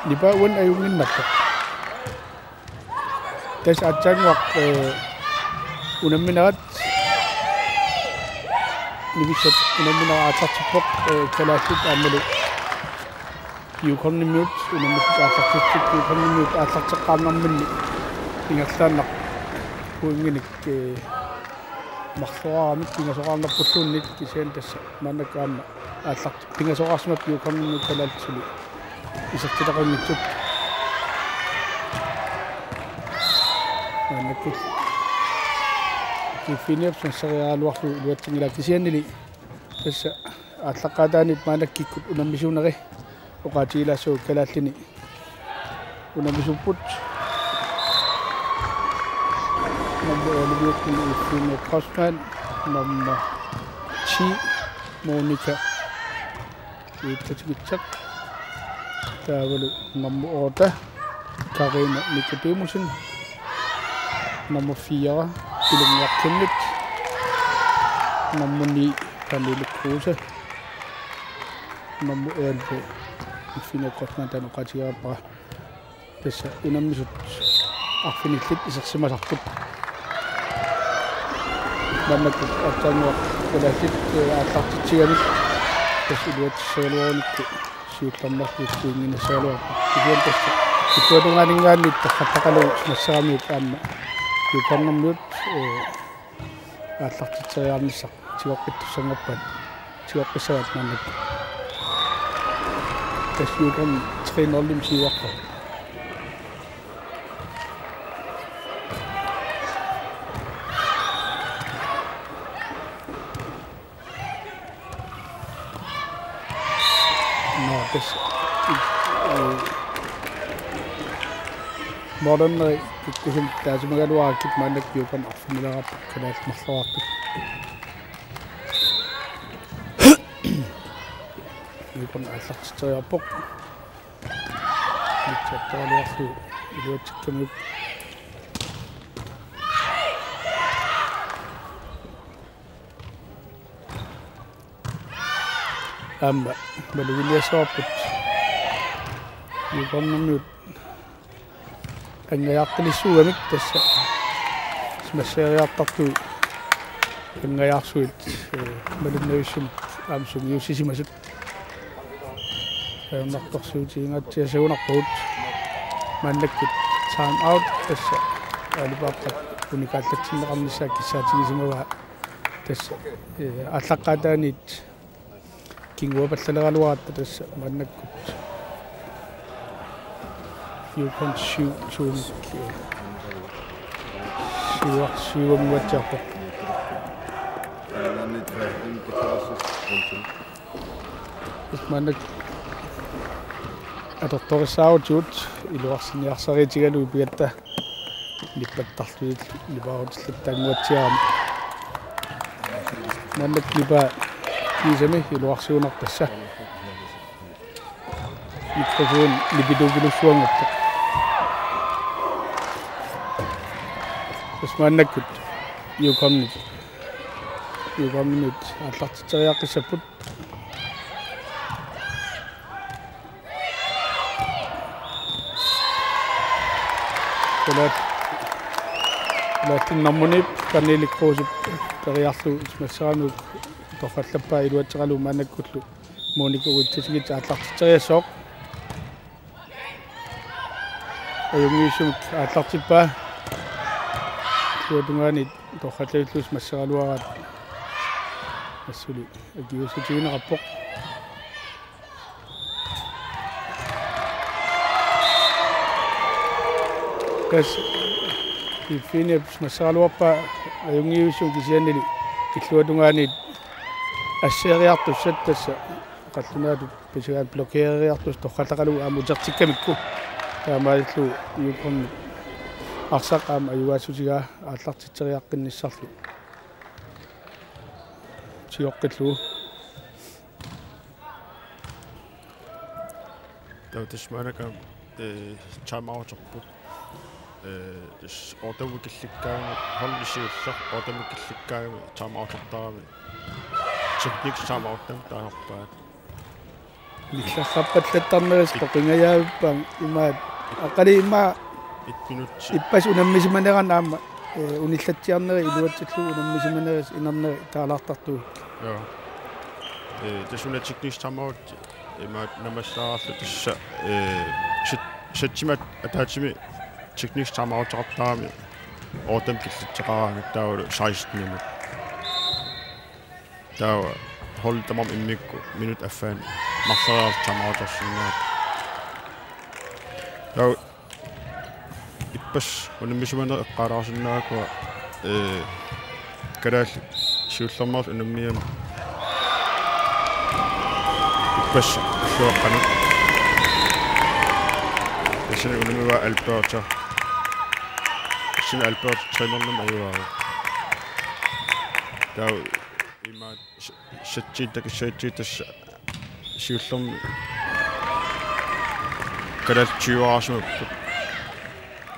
Di ba wan ay yung nato. Tes acang wak unang minat ni bisat unang minat atak sepok kalasit amelu. Yukon ni mute unang minat atak sepok yukon ni mute atak sekam nameli. Ingat sanak kuingin makswa amit tinggal soal nak putun nit kisen tes mana kam atak tinggal soal asmat yukon ni mute kalasit suli. Isa kita kau micut, nak kifini apa saya waktu dua tinggal kisian ni, terus atak ada ni mana kikut unam bisu nak okacila so kelat ini, unam bisu put, lebih kini Cosman, nama Ci Monica, itu cekicak. Kalau nama order, karena Nicodemusen, nama Fia, film Wakimit, nama ni Panel Cruiser, nama Elbe, Fina Kotman dan Okaji apa, terus unam itu, afinitif isak semasa tu, dan itu acanya kolektif atak cian, terus dua selon itu. Tambah itu ingin selalu kemudian itu dengan dengan itu kata kalau masami kan bukan menurut atak saya misak jiwa itu sangat pen jiwa pesawat mana itu kan train olim jiwa modern kisim taas mga luakit manak yukan afmila kadat maslawat yukan atak saya pok dicata waktu dua cikam amba balunya soput yukan namut ngayak lisu amik tes semasa taktu ngayak suit belum nation amsung yusi masuk nak tak suci ingat saya nak out mandek time out tes ada apa unikat kecil kami bisa kisah semua tes atak ada nit king wabat selalu ada tes mandek you can shoot siwa membaca apa mana ada torsau jut iluar sini asal jika lu biarta di petah tu di bawah setelah membaca mana kiba kisah ni iluar sini nak pesah mikrofon lebih dulu suang itu terus mana kut yukan minit atak saya kesebut latin namunip kanili ko teryasu mesanu tokat lepai dua cakalu mana kutlu monika ucap kita atak saya sok ayung isu atak cipa dua dengan itu tokat itu masalah luar masuli lagi usu cina kapok kas ini masalah apa ayung isu kisian ini itu dengan itu ассериартуссат тасса qattunaatu pisugaat blokeeriartus torqataqalu aamutertikkamikku taamaalluu iuqorni arsaqaama ayugaasutigaa aallartitseriaqqinissarlu siоққиллуу тавтасманакам чамаотерпут ортамукилликкаами холлисиуллер ортамукилликкаами чамаотертарами техник чамаоттам таанерпаат милларраппаллаттарнерис тоқингаjaavippaam имаат аққали имаа 1 минутси иппас унаммисиманеран аама униллатсиарнери илуатсиллу унаммисиманерис инернери таалаартартуу ja тасуна техник чамаот имаат намассаарлу тасса сатсимат атаатсими техник чамаотеқартарами ортам киллитсеқараангат таавалу 16 минут таава холтамам иммикку минут аффаан марлераал чамаотерсиннаат таа иппас унаммисиманер эққалаарсиннаакуа кадаал сиуллермаарл унаммиам иппас суоққана эсэне унаммива алберта эсэне алберт тренерлум аюаа таа има сатчиттакиссаатсиитас сиуллерми кадаал 20 аасмаппут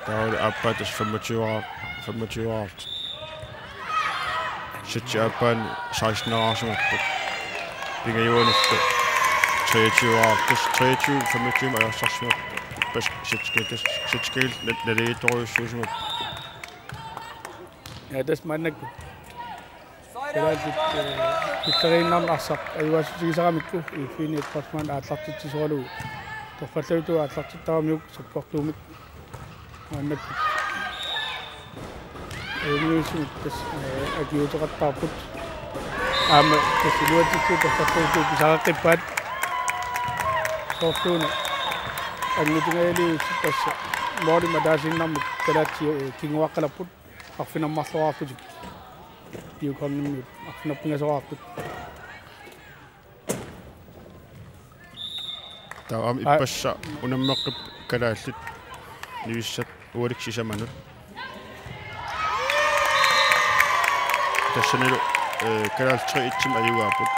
таа аппатас 25 Shit, appan 16 aasumapпут пингаюуниллу 23 аас 23 25 аерсарсимап пас ситскил налииторуйуссуусумап тас маннакку талаасит питтериннарна арсақ аюассутигисарамикку ифини пасман ааллартитсисоралу тоққаллавиту ааллартиттарамиук саппортуумик маннакку Аюусит тас агиутеқаттаарпут аама тасилуатикку тоққаттууту писақаққиппаат соортууна ангутингаалиу тасса моори мадаасиннармут талаатсиу кингуаққаларпут арфинаммарлуарпутик иукорнимми арфинаппингасоraarput таам иппасса унаммеққип калааллит нивиссат уаликсисаманут тассанилу калаалтри итсим аюаапут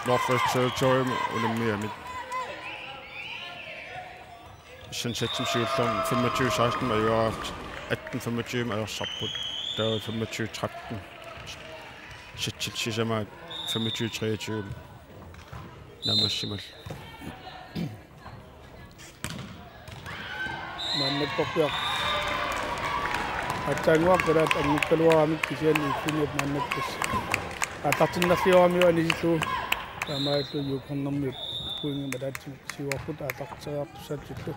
Northwest Territorium унаммиамит сенсатсим сиуллерм 25-16 аюаалт 18-25 аерсарпут таа 25-13 ситсилсисамаат 25-23 намассимал маннаккорпиар аттангуаққалаат аннуккалуарамик кисиани иффиниат маннаккас атартиннерлиорамиу анисиллу тамааллу юкорнэрмиут пуинга малаатсимик сиуарпут атартериартуссаатсиллу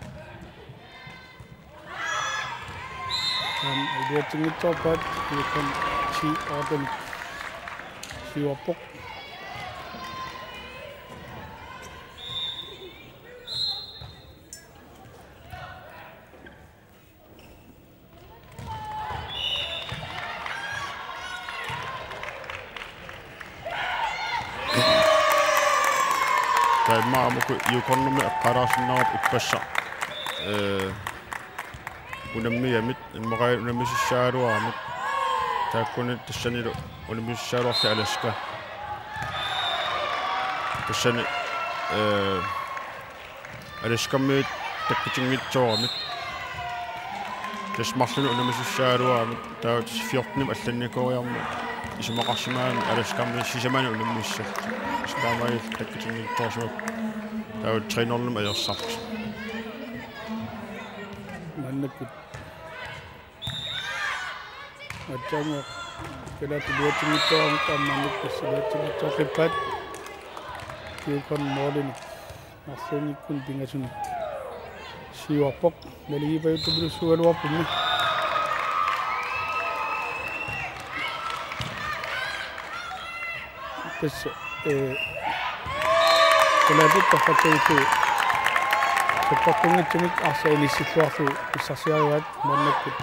илуатсингитсоорпаат юкон чи органик сиуарпоқ маамуку юкорнэрми эққалаарсиннарап иппасса унаммиамит иммеқай унаммисиссаалуарамит тааккуни тассанилу унаммиссаалуарли аласка тассани аласкаммиит таккитингитсоорамит тасмарлуну унаммисиссаалуарамит таават 14 алланникориарма исумақарсимаани аласкамми сисамани унаммиссал таамаил таккитингитсоорсуп таават тренерлум аерсарт маннаккут атчанга калаату дуатингитсоорам таамманнаккус дуатингитсоорпат киукон моолини арсуниккун пингасуни сиуарпоқ налигипаютубулуссуалуарпунни тасса калаатут таффатууту саппартунгитсумик арсаилиссиллуарлу писсарсиаруат маннаккут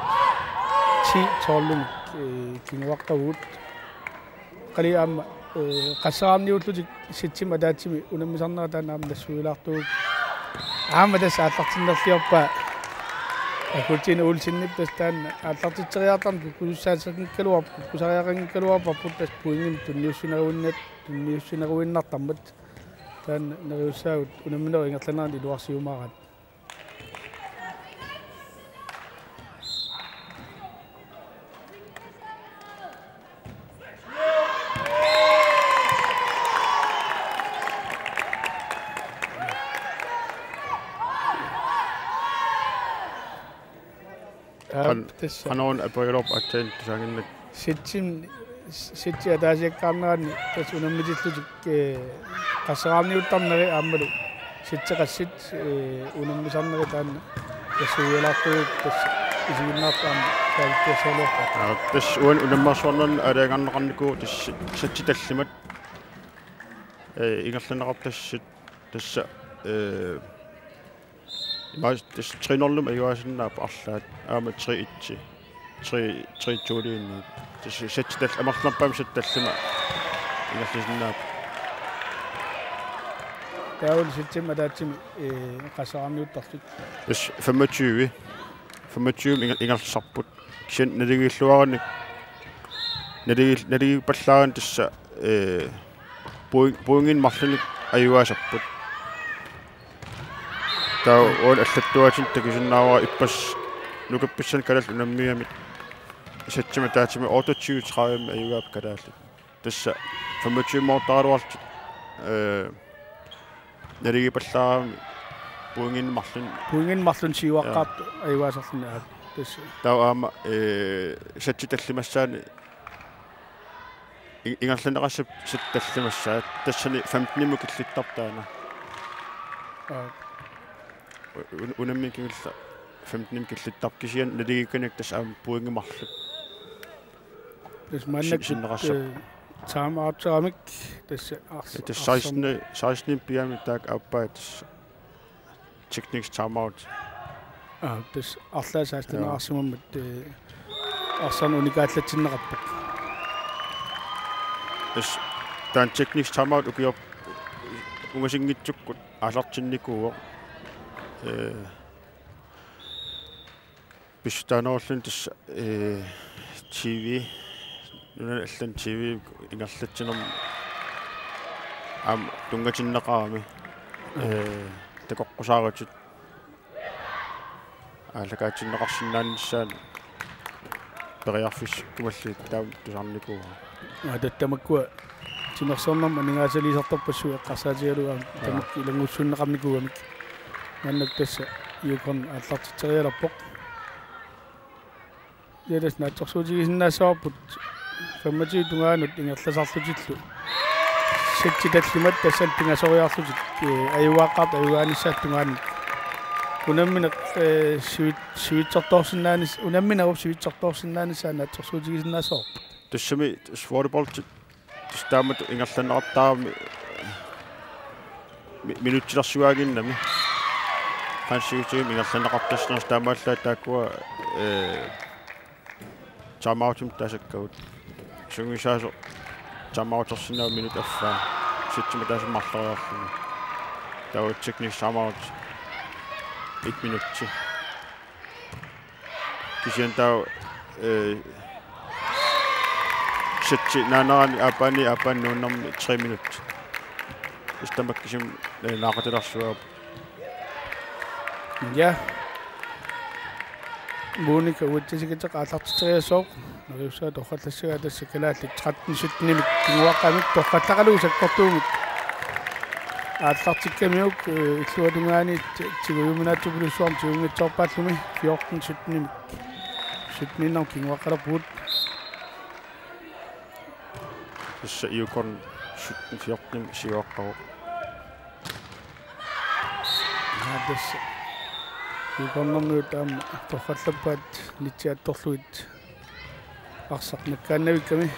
чи тооллумик кинуаққавут qali aamma qassaraamniullutik sitsim ataatimi unammisarnera taanaam tassuilaartuuk aamma tassa aallartinnerliorpaa akutin ulsinnippas taanna aallartitseriartarni kusussaasakingkaluarp kusariaqangkaluarparput tas puingim tunniussineruinnartammat taanna neriussaagut unammineri ingerlanerni iluarsiumaarat Hanoon apoirop attain tasanginnak sitsi ataasiakkaarnerani tas unammitullutik qassaraamniuttarneri aammalu sitseqassit unammisarneri taanna tassuilaartuuk tas isiginnaartaamma taalittiasaluarpa tas uan unammarsuarnan alaangarneqarniku tas satsitallimat ingerlaneqartassit tassa das trænerlum ayuasinnaap arlaat aama 3 tuuliinni tas satsital amarlarpaam sattallima ingerlisinnaap taawul sitsim ataatsimi qassaraamniuttarlik tas 25 ingersarput kisen naligilluarannik naligipallaaran tassa puingin marlunik ayuasarput tau on allattuatin takisinnaawara ippas nukappissan kalal unammiamit satsima taatsimi autotune 30 ayugaap kalaalli tassa 25 mortaaruart naligipallaaram puingin marlun siuaqqaart ayuasarluni aat tassa tau aama satsitallimassaani ingerlaneqassap sattallimassaat tassani 15 killittartaana unamminkingilla 15 killittarkisian naligikkanik tas aam puingimarlut tas mannak taamaarteramik tassa tas 16 piami taak appaa tas techniques timeout tas arlaasaastineraarsimammat arsan unikaallatsinneqarpak tas taan techniques timeout ukiop ungasingitsukkut alartinnikuuo Pistaanoorlun tassa TV nuna allan TV ingerlatsinam aam tungatinneqarami takoqqusaaratut аалакаатиннеқарсинаанissaan periarfis kumalliit taam tusarnikuuga таттамаккуа тимерсорнарма нингаасалисартарпассу эққарсаатигалуа тамакки илангуссуннеқарникуугамик маннак тасса иукорн ааллартитсериаларпоқ ялас наатсорсуутигисиннаассаварпут 25 тунгаанут ингерласарлутиллу сеттиталлимат тассал пингасориарлутик аюааққарт аюгааниссаат тунгаанник унамминеқ сивитсорторсиннаанис унамминагуп сивитсорторсиннаанissаа наатсорсуутигисиннаассаварпут тассами волейбол таамат ингерланеқартаарми минутсилэрсуаагиннами хансигутигим ингерланеқартассинерс таамааллаа тааккуа таймаутим тасаккаут сунгисаасо таймаутерсинаа минут аффаа ситсима таасаммарлериарлуни таа техник таймаут 1 минутти кисиан таа ситси наанаани апаннууннарми 3 минутти истамаккисим наақатиларсуаа ja Monika uuttisiketeq ааллартитериасооқ нариуссаа торхаллассага тассакалаалли 13-17 кинуаққамик торхаллақалуу саккортуумик ааллартиккамиук иллуатунгаани тигуйуминаатсупулуссуарм тигунгитсоорпааллуми 14-17 17 кинуаққалерпуут тасса иукорн 17-14 сиоққаво тасса иукорнэрнуут аама торхаллаппаат нитсиатторлуит арсарнаккааннавикками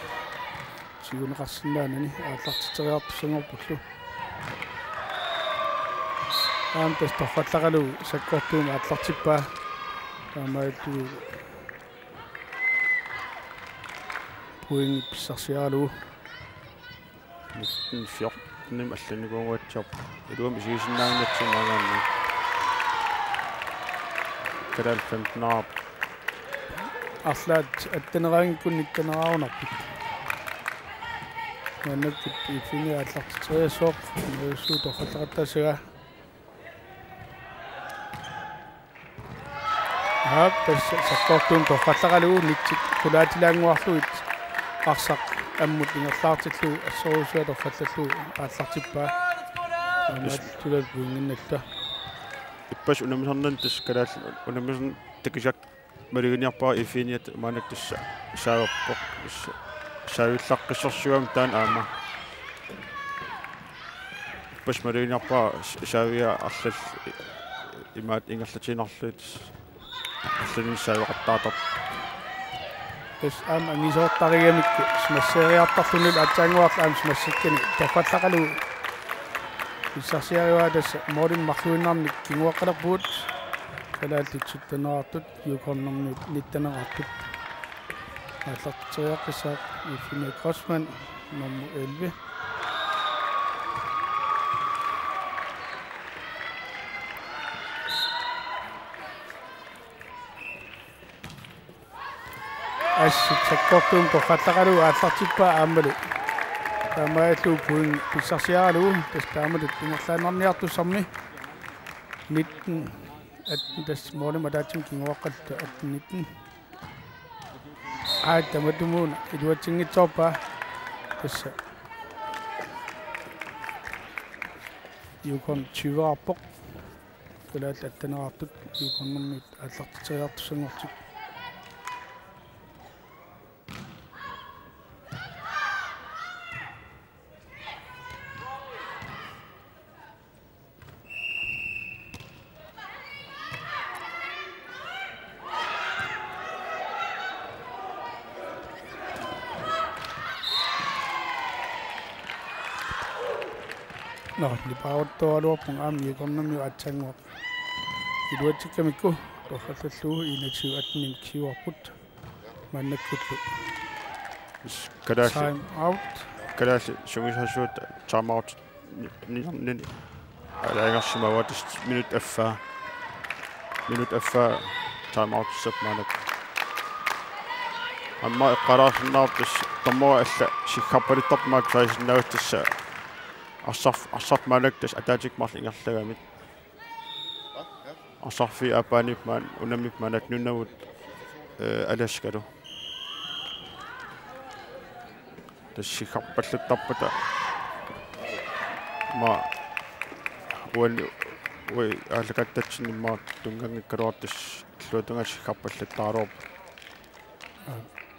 сигунеқарсинаанани ааллартитериартуссангорпуллу аамтас торхаллақалу саккортуума ааллартиппаа таамаатту пуинг писсарсиаралу 14 алланигунгуатсиор илуам исигисиннааннатсимаагаанна кадал 15 арлаат аттанераангиккун иттанераарунарпит маннаккут ифини аллартитриасооқ нуусуу торфаллеқаттасага тас саккортун торфаллеқалугу нитсик кулаатилаангуарлуит арсақ аммут ингерлаартиллу ассоруусуа торфаллаллу ааллартиппаа аматтулат буингинналла иппас унамисарнан тас калаал унамисан такисак малигиниарпаа ифиниат маанак тасса сааваппоқ саавиллаққиссорсугам таан аама иппас малигиниарпаа саавиа арлал имаат ингерлатинарлуит аллани саавеқартаатар тас аама нисоортариамикку смассериартарлунил атсаангуарла аама смассиккани торфаллақалугу иссарсиариуа тасса морин марлуиннарник кингуаққалерпуут калаалтитсуттанераартут юкорнэрнут ниттанераартут ааллартириаққисаақ ифини кросман номер 11 асситсаккортуум торфаллақалугу ааллартиппаа аамалу таамааллуу пуин писсарсиаралугу тас таамалут ингерлаанерниартуссарми нitten тас моолима таатсим кингуаққалта нitten таматумуун илуатсингитсоорпаа тасса юкон 20арпоқ калаал аттанераартут юконнэрмит ааллартириартуссангортик липаоттоалуарпун аами юкорнэрмиу атсангуа илуатсиккамикку торфаллаллугу инатсиу атним киуарпут маннаккуллу кадаас time out кадаас сугисасуут time out нин алаагарсимаватис минут аффа time out сапманак амма эққалаарсиннаартус таммуа алла сиккарпалиттарпмаак фаисиннагуттасса арсарф малактас атаатик марли ингерлагамит арсарфи апаанип маан унамип маанат нуннавут аласкалу тассиккарпаллуттарпата ма уи аалакаттатсиннимаа тунгангиккалуартас луутунгасиккарпаллуттаарооп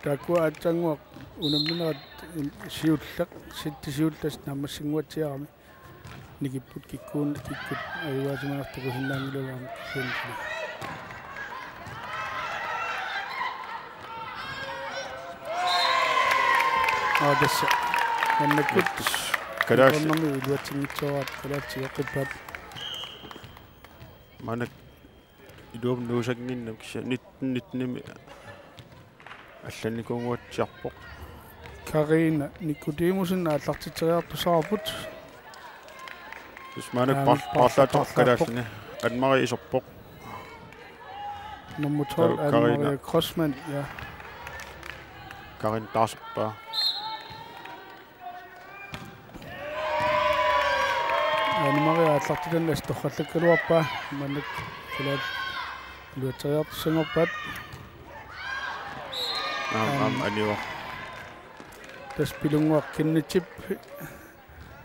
такуа атсангуа унамминерат сиуллақ ситтисиуллас наммассингуатсиарами никиппут киккуун киккут аюаасиманартукусиннаангилуаами сенти дасса маннаккут кадаас оннэрми илуатсингитсоораат калаатсиоққиппаат манак идуум нуусагниннам киса ниттними алланикунгуатсиарпоқ Карина Никодимусин ааллартитериартусаарпут манак парлаатоққалааллани анмари исорпоқ номер 12 Anne-Marie Crossman ja Karin Dasper Anne-Marie ааллартитаннас торхаллаккалуарпаа манак кулаат луатериартуссангорпат анио тас пилунгуар киннитсип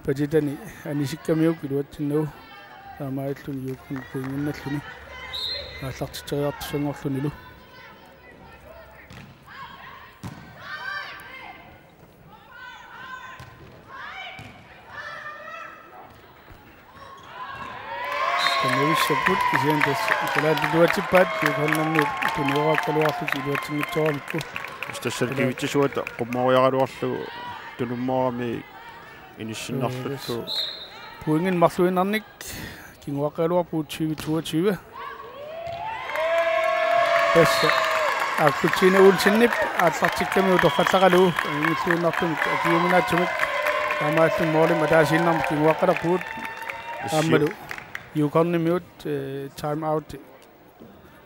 пажитани анисиккамиук илуатсиннау таамааллуни юукун пуингинналлуни ааллартитериартуссангорлунилу тамависсаппут кисиандас калаат илуатиппаат юуконнэрми туниорааккалуарлут илуатсингитсорамикку стассалкивитсуата qummoриаралуарлугу тулумморами иниссиннарлутсу пуингин марлуинарник кингуаққалуарпуут 2022 тасса аккутсина уулсиннип ааллартиккамиу торфаллақалуу ингиллуиннартумик акиуминаатсумик Taamaallun mooli mataasinnam kinguaqqalaquut aammalu yuukornimiut time out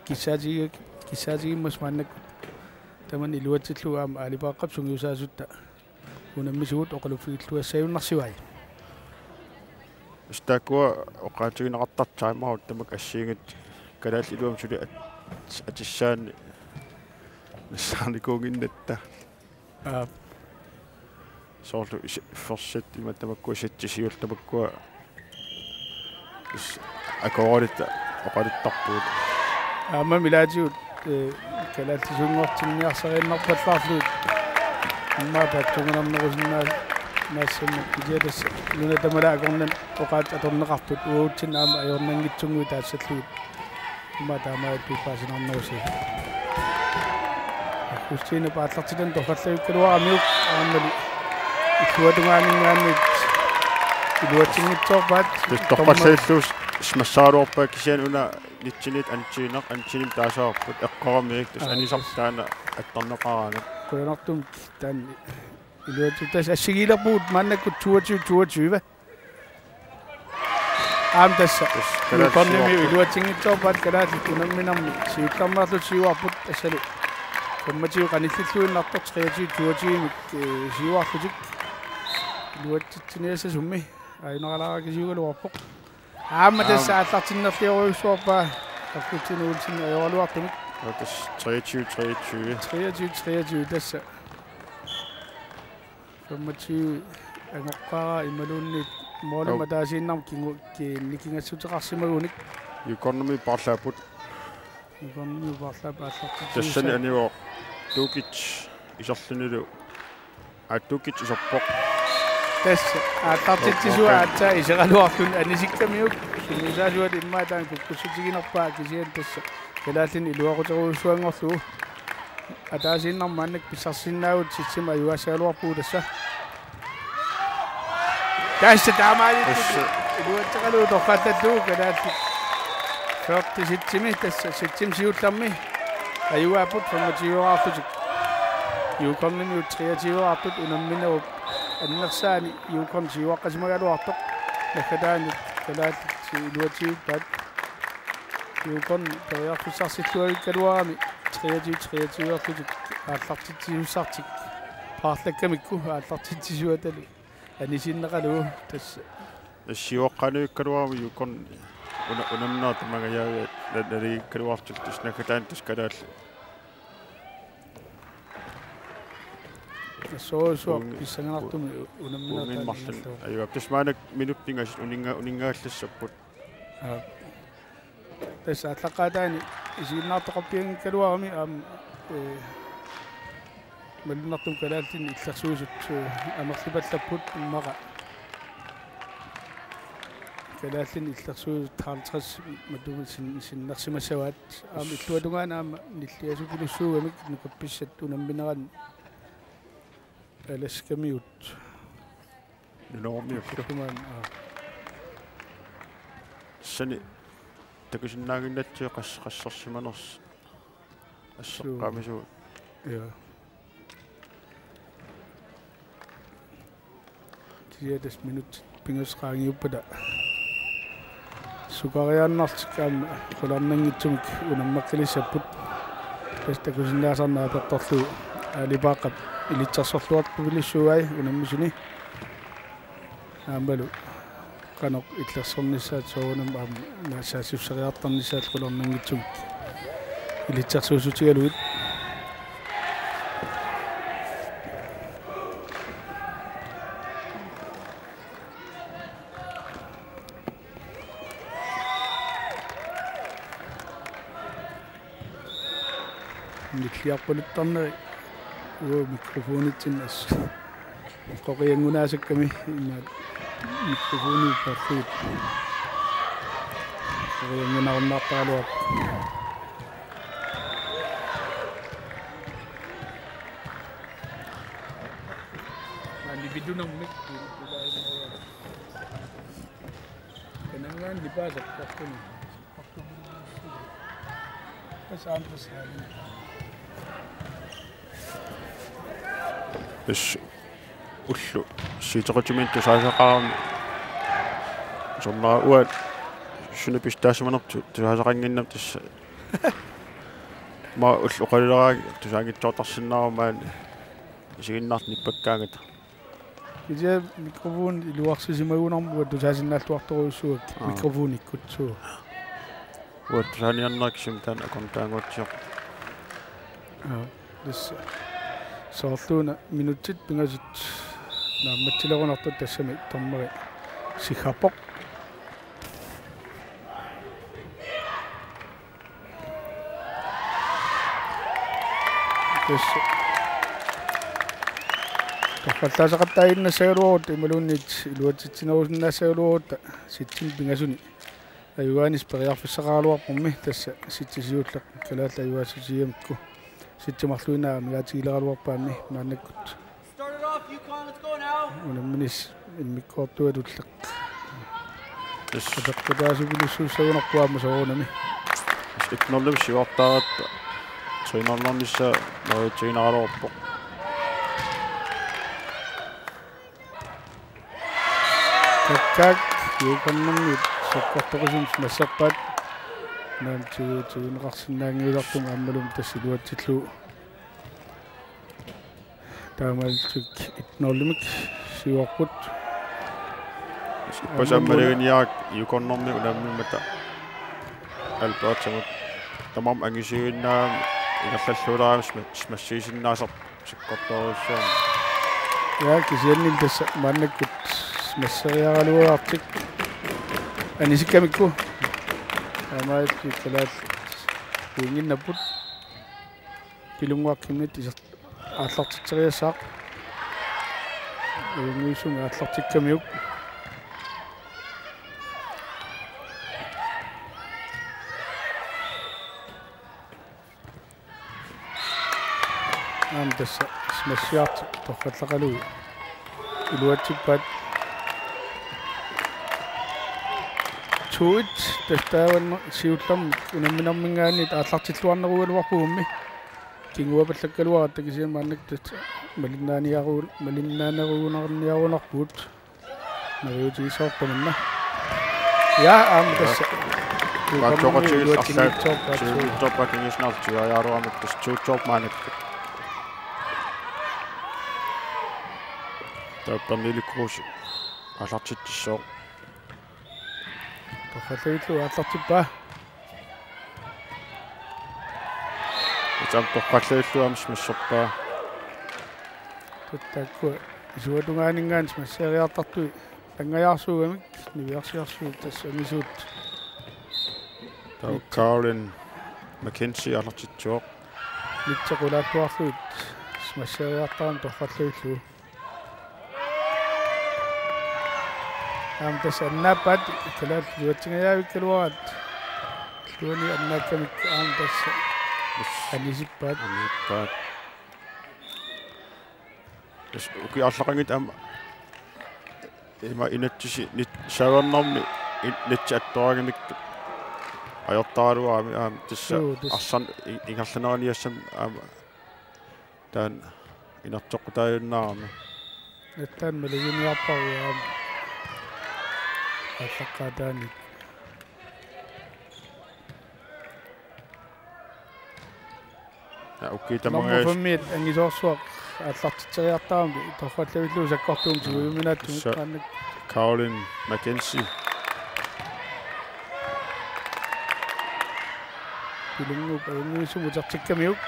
kissaatigimas maannak taman iluatillu aama aalipaqqap sungiusaasutta unammisugут oqaluffiilluassayunnarsiuai стакуа оқаатигинеқартартаамаа тамак ассиингат калаал илуам сули атиссаани нассаарникуугиннатта соорлу форсет има тамаккуа саттисиул тамаккуа акооритта оқалиттарпуут аама милаатиут калаалтисунгортинниарсарииннарпаллаарлуут иммаа паттугунарнерусиннаа нассамма кидиатас луна тамалаагорнан оқаат аторнеқартут уутсин аама аёрнангитсунгуи таассаллуут иммаа таамаат пипаасинарнеруси кустина пааллартилан тоқаллавиккалуарамиук ааммали иллуатунгаанингааниит илуатсингитсоорпаат тоққассаиллуус смассааруорпаа кисиан уна нитсинит анчиним таасаарпут эққорамиик тас анисартаана аттарнеқараана коянартум таан илуатутас ассигилерпуут мааннаккут 22 аам тасса конними илуатсингитсоорпаат калаалит унамминарми сиулларнаарлут сиуарпут ассалу комматиу каниллиллуиннартор 23 сиуарлутик илуатситсиниаса сумми айнералааракисиугалуарпоқ аама тасса ааллартиннерлиоруйссуарпаа аккутсинуулсин аёралуартумик тас 23 тасса комматиу ангоққара ималуунни моолима таасииннарм никингассутеқарсимагуник юкорнами парлаапут тассани анио тукич исерлунилу аттукич исерпоқ тасса ааттартитсуа аатсаа исералуарлун анисиккамиук сунусаалуат иммаа таан куккуссутигинерпаа кисиан тасса калааллин илуақутеруйссуангорлуу атаасииннар мааннак писсарсиннаагут ситсима аюасаалуарпуу тасса тасса таамаалит илуатсеқалуу тоққатталлуу калаалли 40 ситсими тасса ситсим сиулларми аюаапут 25 юукорними 23 унамминауп аннерсаани юукорн сиуаққасимагалуартоқ наккатаани калаалли илуатиуппаат юукорн периарфуссарсиллуагик калуарами 23 ааллартитсиуссартик paarlakkamikku ааллартитсисуатали анисиннеқалуу тасса ассиоққануиккалуарми юукорн унамнаа тамагаяавиат наликкалуартут таснаккатаан таскалаалли соосуақ писсанганартуми унамнаа аюап тасмаанак минуттингас унингааллассаппут тасса атлаққатаани исигиннаартоқарпиангкалуарами аам малунартум калаалтин иллерсуусут амерлипаллаппут иммаqa калааллин иллерсуусут 50 матуми синнерсимассаваат аама иллуатунгаана аама ниллиасукилуссуугамик нукапписсат унамминеран аласкамиут нунормиуффумаан сани такусиннаагиннатсио qassarsimанерс ассеққамису я тиедас минут пингусраангиуппата сукарианнартикаам қуларнангитсумик унаммаққилиссаппут тас такусиннаасарнаа пеққорлу алипааққап илитсарсорлуарпу вилиссуай унаммисуни аамбалу канақ иллерсорнissaат соонам аам наасаасуссариартарнissaат қуларнангитсумик илитсарсуусутигалуит ниллиарпулуттарнери уо микрофонитсин ас қоқиангунаасакками имаат микрофони парфит қоқиангунаарнартаалуап видунаммик канангаан липаасак партуни إيش уллу сиитеқутимин тусаасақарами сорнаа уат шунапис таасманерту тусаасақангиннам тасса ма уллуқалерааги тусаагитсоортарсиннаарумаан исигиннаарт ниппаккаагата иже микрофон илуарсисимагунармуа тусаасиннаалтуарторуйуссуак микрофон иккутсуу уат тусааниарнераксим таан аконтаангуутсиоқ дис соорлуна минутит пингасит наамматсилерунартут тассами тормери сихапоқ дис таффалтаасақаттаагиннассагалуарут ималууннит илуатситсинерусиннаассагалуарут ситсин пингасуни аюанис периарфиссақаалуарпумми тасса ситсисиуллеқ калаалла аюассисиамикку ситсимарлуинаа мигаатигилагалуарпаами мааннаккут унамминис иммиккоортуалуллеқ тасаққутаасупилуссууссагунарпуаама соорунами икнерлим сиуартааратта тринерлернисса наутигинагалуарпоқ таккак юуканнэрмит саккартоқисум массаппаат наам тигинеқарсинаангиилартум аммалум тассилуатсиллу таамаалтик итнерлимик сиуарпут пасаммалигиниаак юкорнэрми унаммимата алпаатсамут тамам ангисигиннаам ингерллаллуулаарам смассиисиннаасар сиккорторуссуам я кисианнил тасса мааннаккут массариагалуаартик анисиккамикку амаатки калаал уингиннаппут пилунгуаккимнит исер ааллартитсериассаақ уингуисунга ааллартиккамиук тасса смассиарт торраллақалуи илуатсиппаат туит тастааванна сиуллерми унамминармингаанит ааллартиллуарнеругалуарпугумми кингуапаллаккалуара такисиамааннак тат малиннаанеруунарниарунарпут нариутигисаортаманна я тасса гачоқатигилларлаат тустуутсоормаанак таппамиликкууси алартиттиссоо тохаллаиллу ааллартиппаа итам тохаллаиллуамс массерпаа таттакку исуатунгаанингааnis массариартартуи ангаяарсуугамик нивиарсиарсуу тассамисуут тау Каролин Маккенси алартитсуоқ нитсақулааттуарлуит массариартарам тохаллаиллу тас аннааппаат калаал юатсингаяавиккалуарат луани аннааккамик тас анисиппаат тас уки аллақангит ам има инатсиси нит савернарми нитсаатторагамик ajortaaluaami tissa arsan ingerlaneraniassam taan inertoqqutaajunnaarama nattaan maluginiarparuaam allaqaataani ukki tamangaas fammiit angisoorsuaq аллартитсериартаами торфаллавиллуу саккортуум сигуйуминааттумик qaannak Carolyn Mackenzie pilungup ayunguisum utartikkamiuk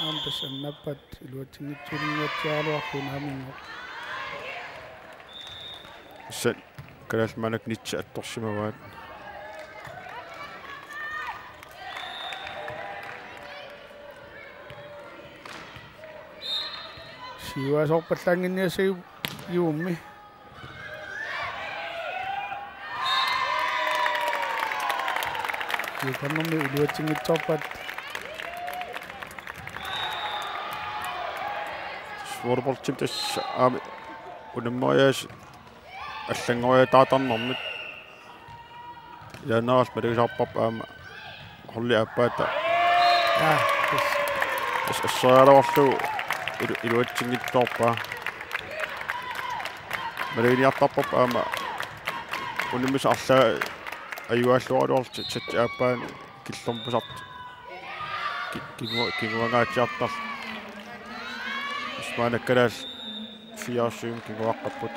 aamtas annappat iluatinngitsulinguatsiaaluarlun hamingo issa kalaalmanak nitsa attorsimavaat siuasorpallaanginniasagu yuummi yukannermi iluatinngitsorpat suorportim tass aami unammoyaas аллангоятаатарнэрмит яанерал малигисарпарп аама хорли аппаата ассоялаварлу илуатсингитторпаа Maliniartarpop aama unimis arla ayuallualuor chataappaan killorpusart kinguangaatiartar ismaanakkalaal fiarsuum kinguaqqapput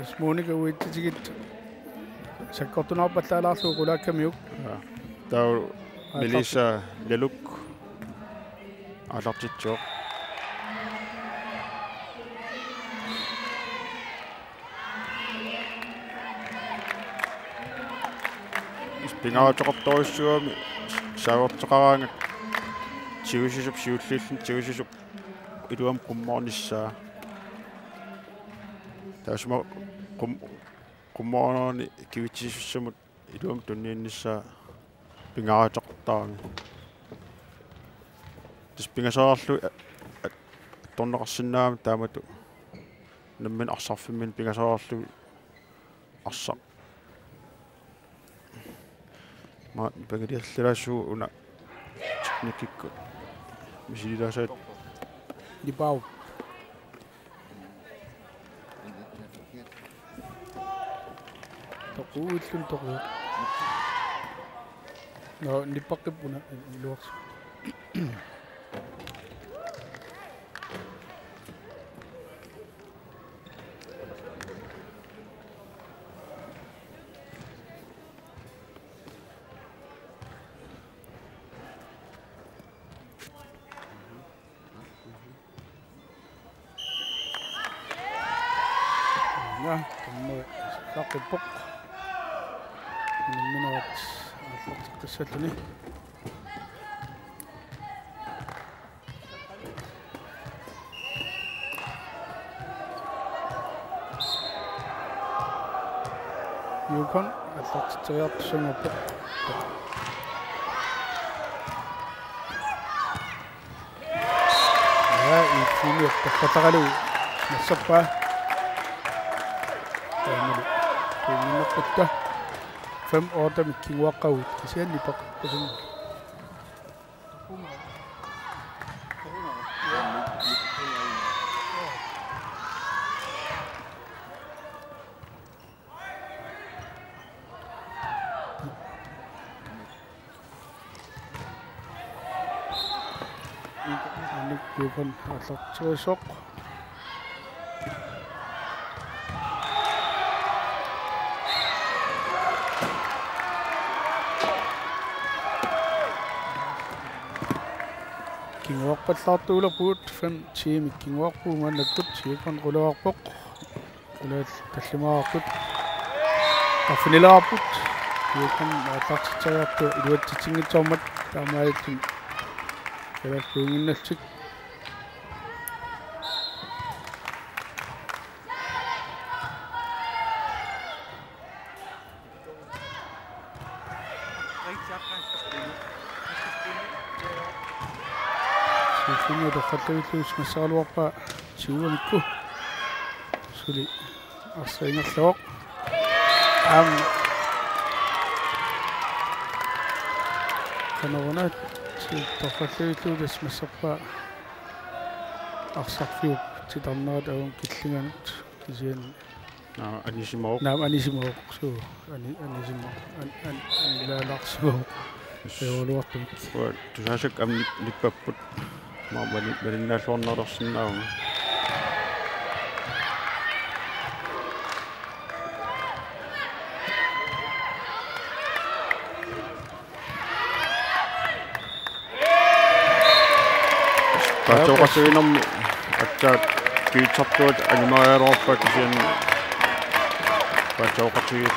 ismuunika uittitigit sakkortunarpallaalaarlu qulaakamiuk tau Melissa Leluk alartitsuoq Pingaatoqortorissuami saavorteqaraanga tiusisup siullillun tiusisup iluam qummoornissaa taasuma qummoorni kivitsissummut iluam tunniinnissaa pingaatoqortaami tis pingasaarlu torneqarsinnaami taamatu nammin arsarfimmin pingasaarlu arsa ma pagadiallalaassu una teknikikku misililasaat dipau toquullun toqu no nipaqqipuna luars Sakipok minawat qissatuni yukon ataqtiqartusungup ya ifuni taqtaqalu nasappa minaqutta 5 order mikkinguaqqagut kisiannipak kusum yukon ataqtiqsoq kinguaqqallaartuulapuut 5 tiimi kinguarpuumaannakkut siikon quluarpoq qulaal tallimaarput afnilaarput siikon aataqtittariartu iluattitsingitsormat taamaayattum qulaal Sifungnya dokter itu masalah apa? Siapa mikku? Sulit. Asal ingat sok. Karena si dokter itu dah masalah apa? Aksak fiu. Tidak nak ada kitlingan kian. Anisimok. Nam anisimok. So anisimok. Anilalaksimok. Evaluat tu. Tu sahaja kami dipaput. Ma balinnaasuarnerlersinnaun Paatoqassuinarmi akkaat kiitsartuat animaajaloorpak kisian paatoqassuit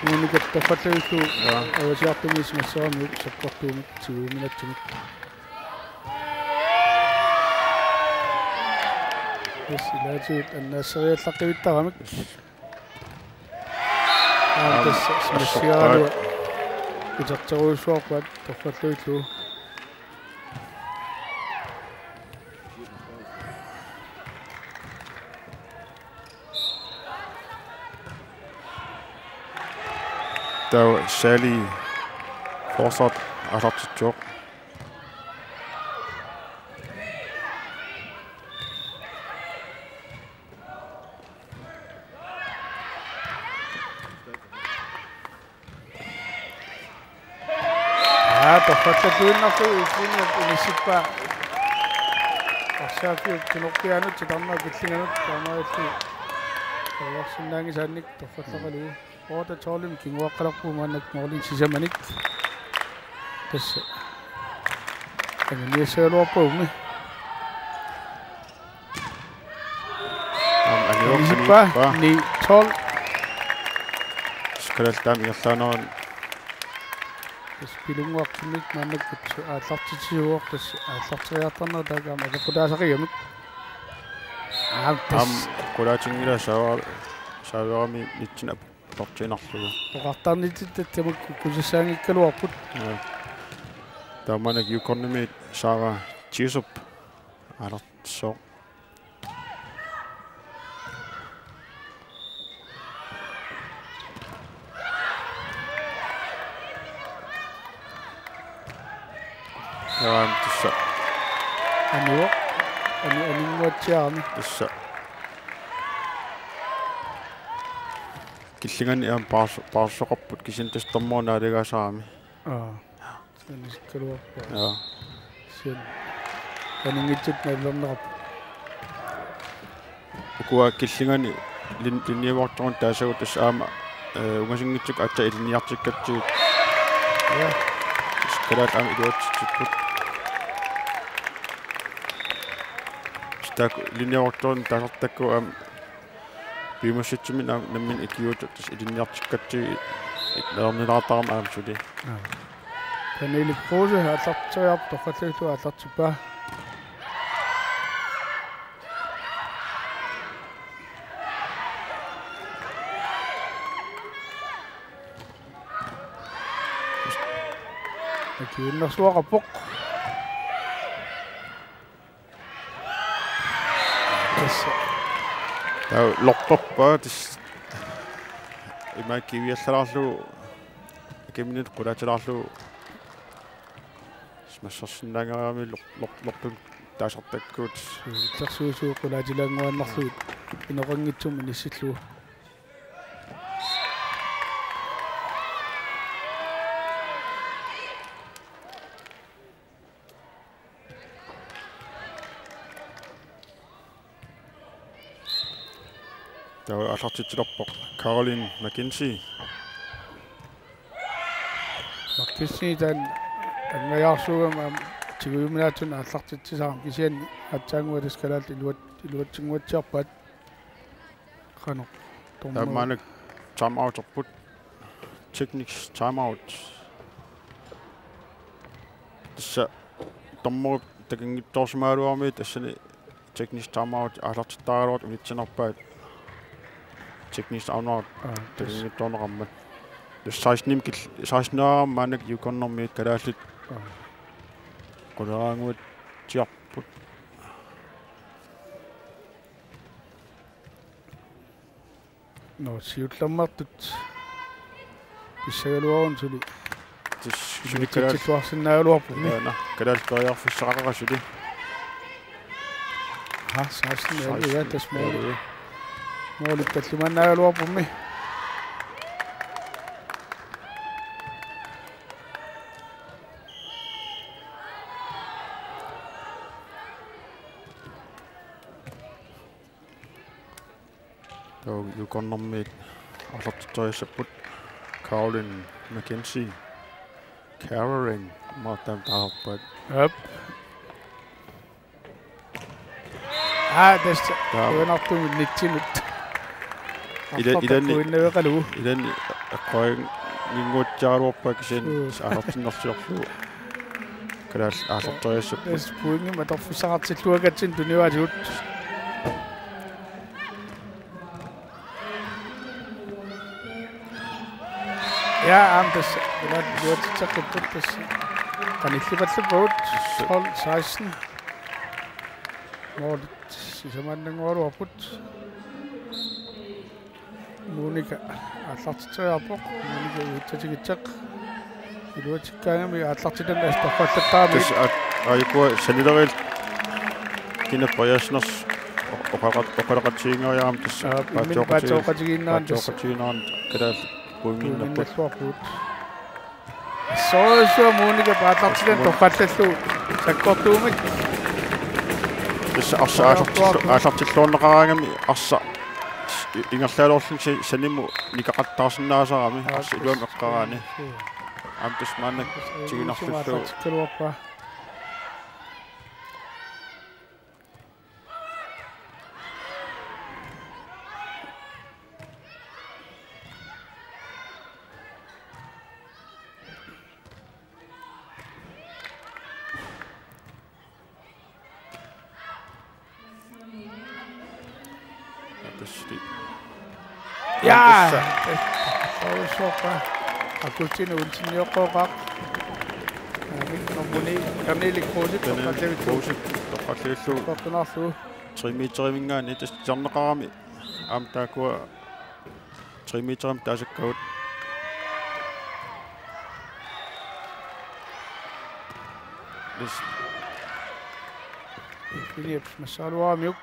Munikat tafataitu awasiartumis massaamik sakkortuumik siuuminattumik Silajut annasariya taqivittarmik aantas smassiaalu kitarteruussuarpat taffalluitu tau Sally fortsat alartitsuoq тоффаттуиннарту иккуниат униссиппа арсаафиу кинорпианут тарнаа киллинганут таамааллу аварсиннаанги саанник тоффаллақалу ота тоолим кингуаққаларпу мааннак моолин сисаманик тасса агниасаалуарпауми униссиппа ни тол скалалтаам иерлаанеран спилунгуарсимик мааннак ааллартитсиуор тасс ааллартириартарнера таакаама акаппутаасақиgamик ам кулаатингила сааверами нитсина портинарлуга оқартарнитит тамак кусассаангиккалуарпут тааманак юкорними саава тисуп алартсоо тасса ануа анингуатсиарни тасса киллигани аам паарсоқарпут кисинтас тормоонаалагаасаами санискалуарпа син анингитсут наллернерап укуа киллигани линниаварторун таасагу тас аама угасингитсук атта илниартиккатсигит скалаат аама илуатситсиппут стак линниаварторун таасартакку аама бимаситсимин наммин икиутут тас илинниартиккатсигит нернилаартарам аамсули танили прозе ааллартириарп тоққаллуту ааллартиппаа акиуннэрсуақарпоқ тасса таа лорпарпаа тас имааккивиаллалаарлу акиминит қулаатилаарлу смассарсиннаагаами лорпун таасартаккуут тарсуусуу қулаатилаангуаннарлугит инеқангитсум иниссиллуа таа алартитсилерпоқ Каролин Маккенси таан ангаяарсуугама тигуйуминаатун ааллартитсисаарам кисиан атсаангуалис калаал илуатсингуатсиарпаат қано таамаанак таймауттерпут техникс таймаут тасса томморуп такингитторсимаалуарми тассани техникс таймаут аалартиттааруут унитсинерпаат техникс аунаар такингитторнеқармат тас 16 маанак юкорнэрмиит калааллит qulaanguat tiarput no siullammartut pissagaluarun suli sulikkalaaluarpunni na kalaaltoriarfissaqaqasuli ha saasni ya tasmaali mooli tallimannaagaluarpunni yukonnermiit arlartitoriassaput Carolyn Mackenzie Caroline maatam taarpat yep tästä uinartuun nitsinut idan aqoin ninguutjaaruorpakisen arlartinnersiorlu kalaal arlartoriassaput tästä puingi matorfusaqartilluakatsin tuniuatiut ja amtas luatitsaqqupput qanillipallupuut 16 moolit sisamannangualuarput Monika аллартитериарпоқ Monika уитсатигитсақ илуатиккаангами аллартитанаас тоққаллаттаами айкуа санилерил кинаппаяснерс оқалақатсиингериарам тасса паатоқатигиннаан калаал буингиннаппут соосуа муунига паатартилан тоққаллаллу саккортуумик тасса арса аалартиллуорнеқараангами арса ингерлаалоорлун саниму никақаттарсинаасарами арса илуам эққараани амтас маанак тигинарлуллу килуаппа Ja, soosoppa akutsin ulsinniоққоқақ нормуни карниликкуусит тоққаллуиллу тоққинарлу 3 метеримингаани тас жарнеқарами аам таакуа 3 метерим таасаккаут дис Филипп масалуамиук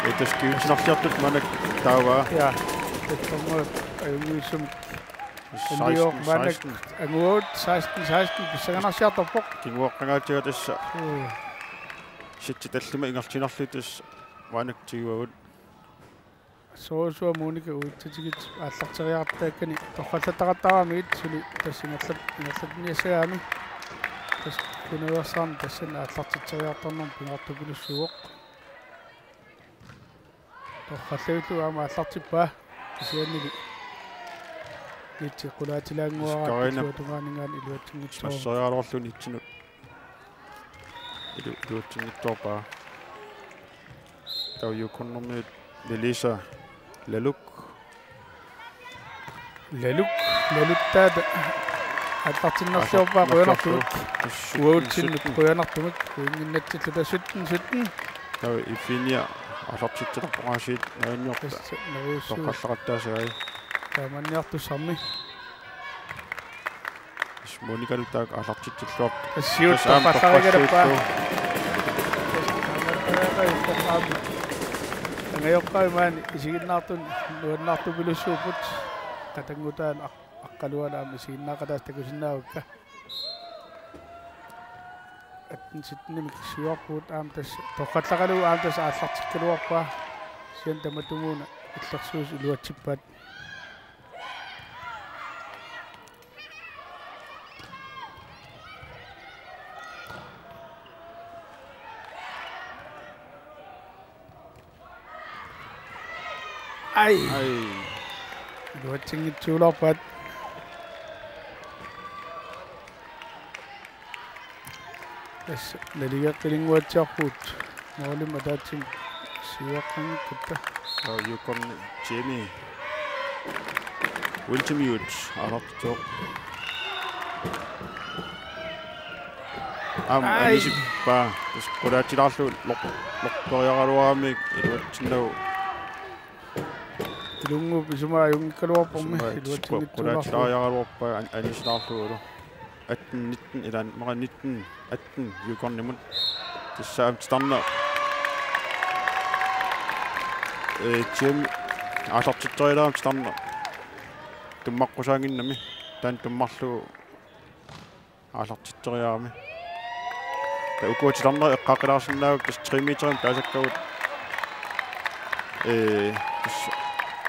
это скиунснарлиартут манак таава ja det kommer аюусум 16 ангуут 16 писсаганарсиарторпоқ кингуоққангаатига тасса ситти таллима ингартинарлу тас манак тигуагут соосуа муника уутситигит ааллартериартааккани тоққаллаттақаттарамигит сули тассимерлат тас кунуерсаам тассана ааллартитсериарторнэрм пингартупилуссуоқ тоққаллууту аама ааллартиппаа исианнили нитси қулаатилаангуараа тугаанигаан илуатсингитсоо массариалоорлуни итсинут илуатсингитторпаа тау юконнэрми Melissa Laluk laluttaata атлартиннэрсиорпаа қуянартумик уаутсиннут қуянартумик уингиннатсиллута суттен тау ифиния алартиттеқарпараасиит наанниорта тоққаллақаттаасагай тааманниартуссарми моникалутаак алартиттиллуар ассиуттаққаллагалаппаа ангайоққаймаани исигиннаартун нуаннаартупилуссуупут қатангутаан аққалуанаам исигиннаақатаас такусиннаавакка аттин ситними сиуарпуут аам тас тоққаллақалу аам тас ааллартиккалуарпаа сиан таматумууна иллерсуус илуатсиппаат Ai. Luatsingitsuularpat. Tässä nelijakkelinguatsiarpuut. Maalim ataatsin siuaqqangikkutta. Yukon Jamie. Wiltimute alartitoq. Anisippa tas qulaatilarlu lortoriaraluaramik iluatsinnagu Lungu bisuma yungkaluarpormi qulaatilaariaruarpa anisnaarluulu 18 19 ilan mara 19 18 yukornimut tissaam starna Jim alartittorilaam starna tummaqqusaaginnami tan tummarlu alartittoriaarami ta ukuutilarneri eqqaqilaarsinnaavuk tas 3 meterim taasakkagut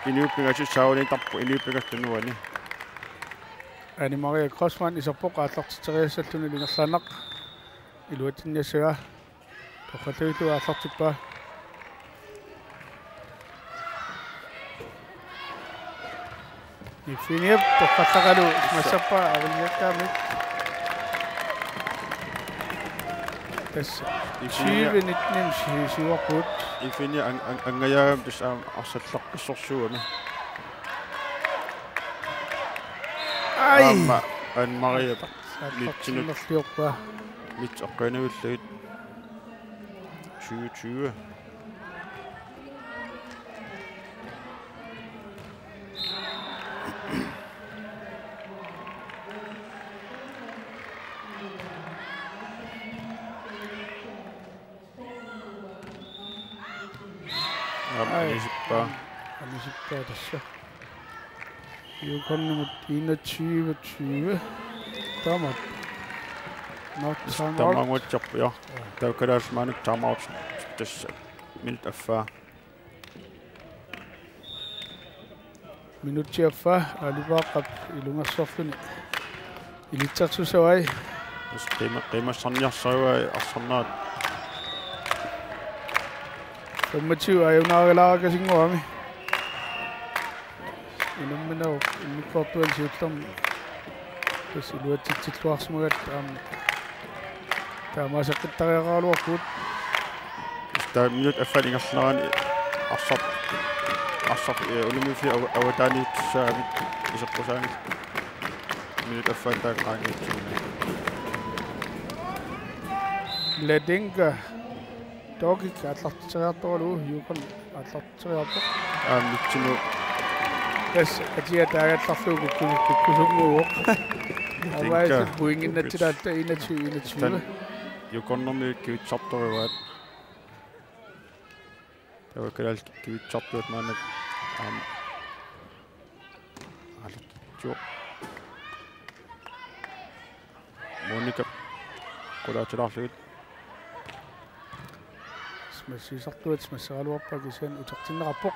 Iniuppigasit saunitappu iniuppigattunuani Ani Maria Crossman isarpoq aallartiteriassalluni lingerlaanaq iluatinniassuga toqqaluitu aallartippaa Ifiniap toqqallaqalu massappa arilliakkaamik tässä 2019 siuarpuut Ifini angayaam tas arsallarqissorsuami Ai an Maria mitsinnerliorpaa mit oqqanuulluit 2020 Anisippa Annisipper tassa. Yukonnemut 21-20. Tamat. Not timeout. Tamanguatjap ja. Taukadaas manuk timeout tassa. Minut affa. Minuutti affa alipaqap ilungassarluni. Ilittartusavai. Qiimassarniarsaruga arsornaat. Tammatiu ajunaarilaarakasingorami. Inamminau imikkortuan siullam. Tas iluatsitsilluarsmagat taamaasaqqitariaqaaluarkuut. Sta minut affa ingerlarani arsap ulumufi awataaniitsaavit iseqqusaangit minut affa taaqaangiit. Ledinga Dogik atlartseriartoru Yukon atlartseriartoq. Mitsinu Yes, atiataagallarluugu kukkusunguuq. Avaisa buinginnatilaatta 21. Yukonnermi kiutsartoruat. Tawakkalal kiutsartuat maanak alatjo. Monika qulaatilarlugut. Smassisartuat smassaaluarpakisian utartinnerappoq.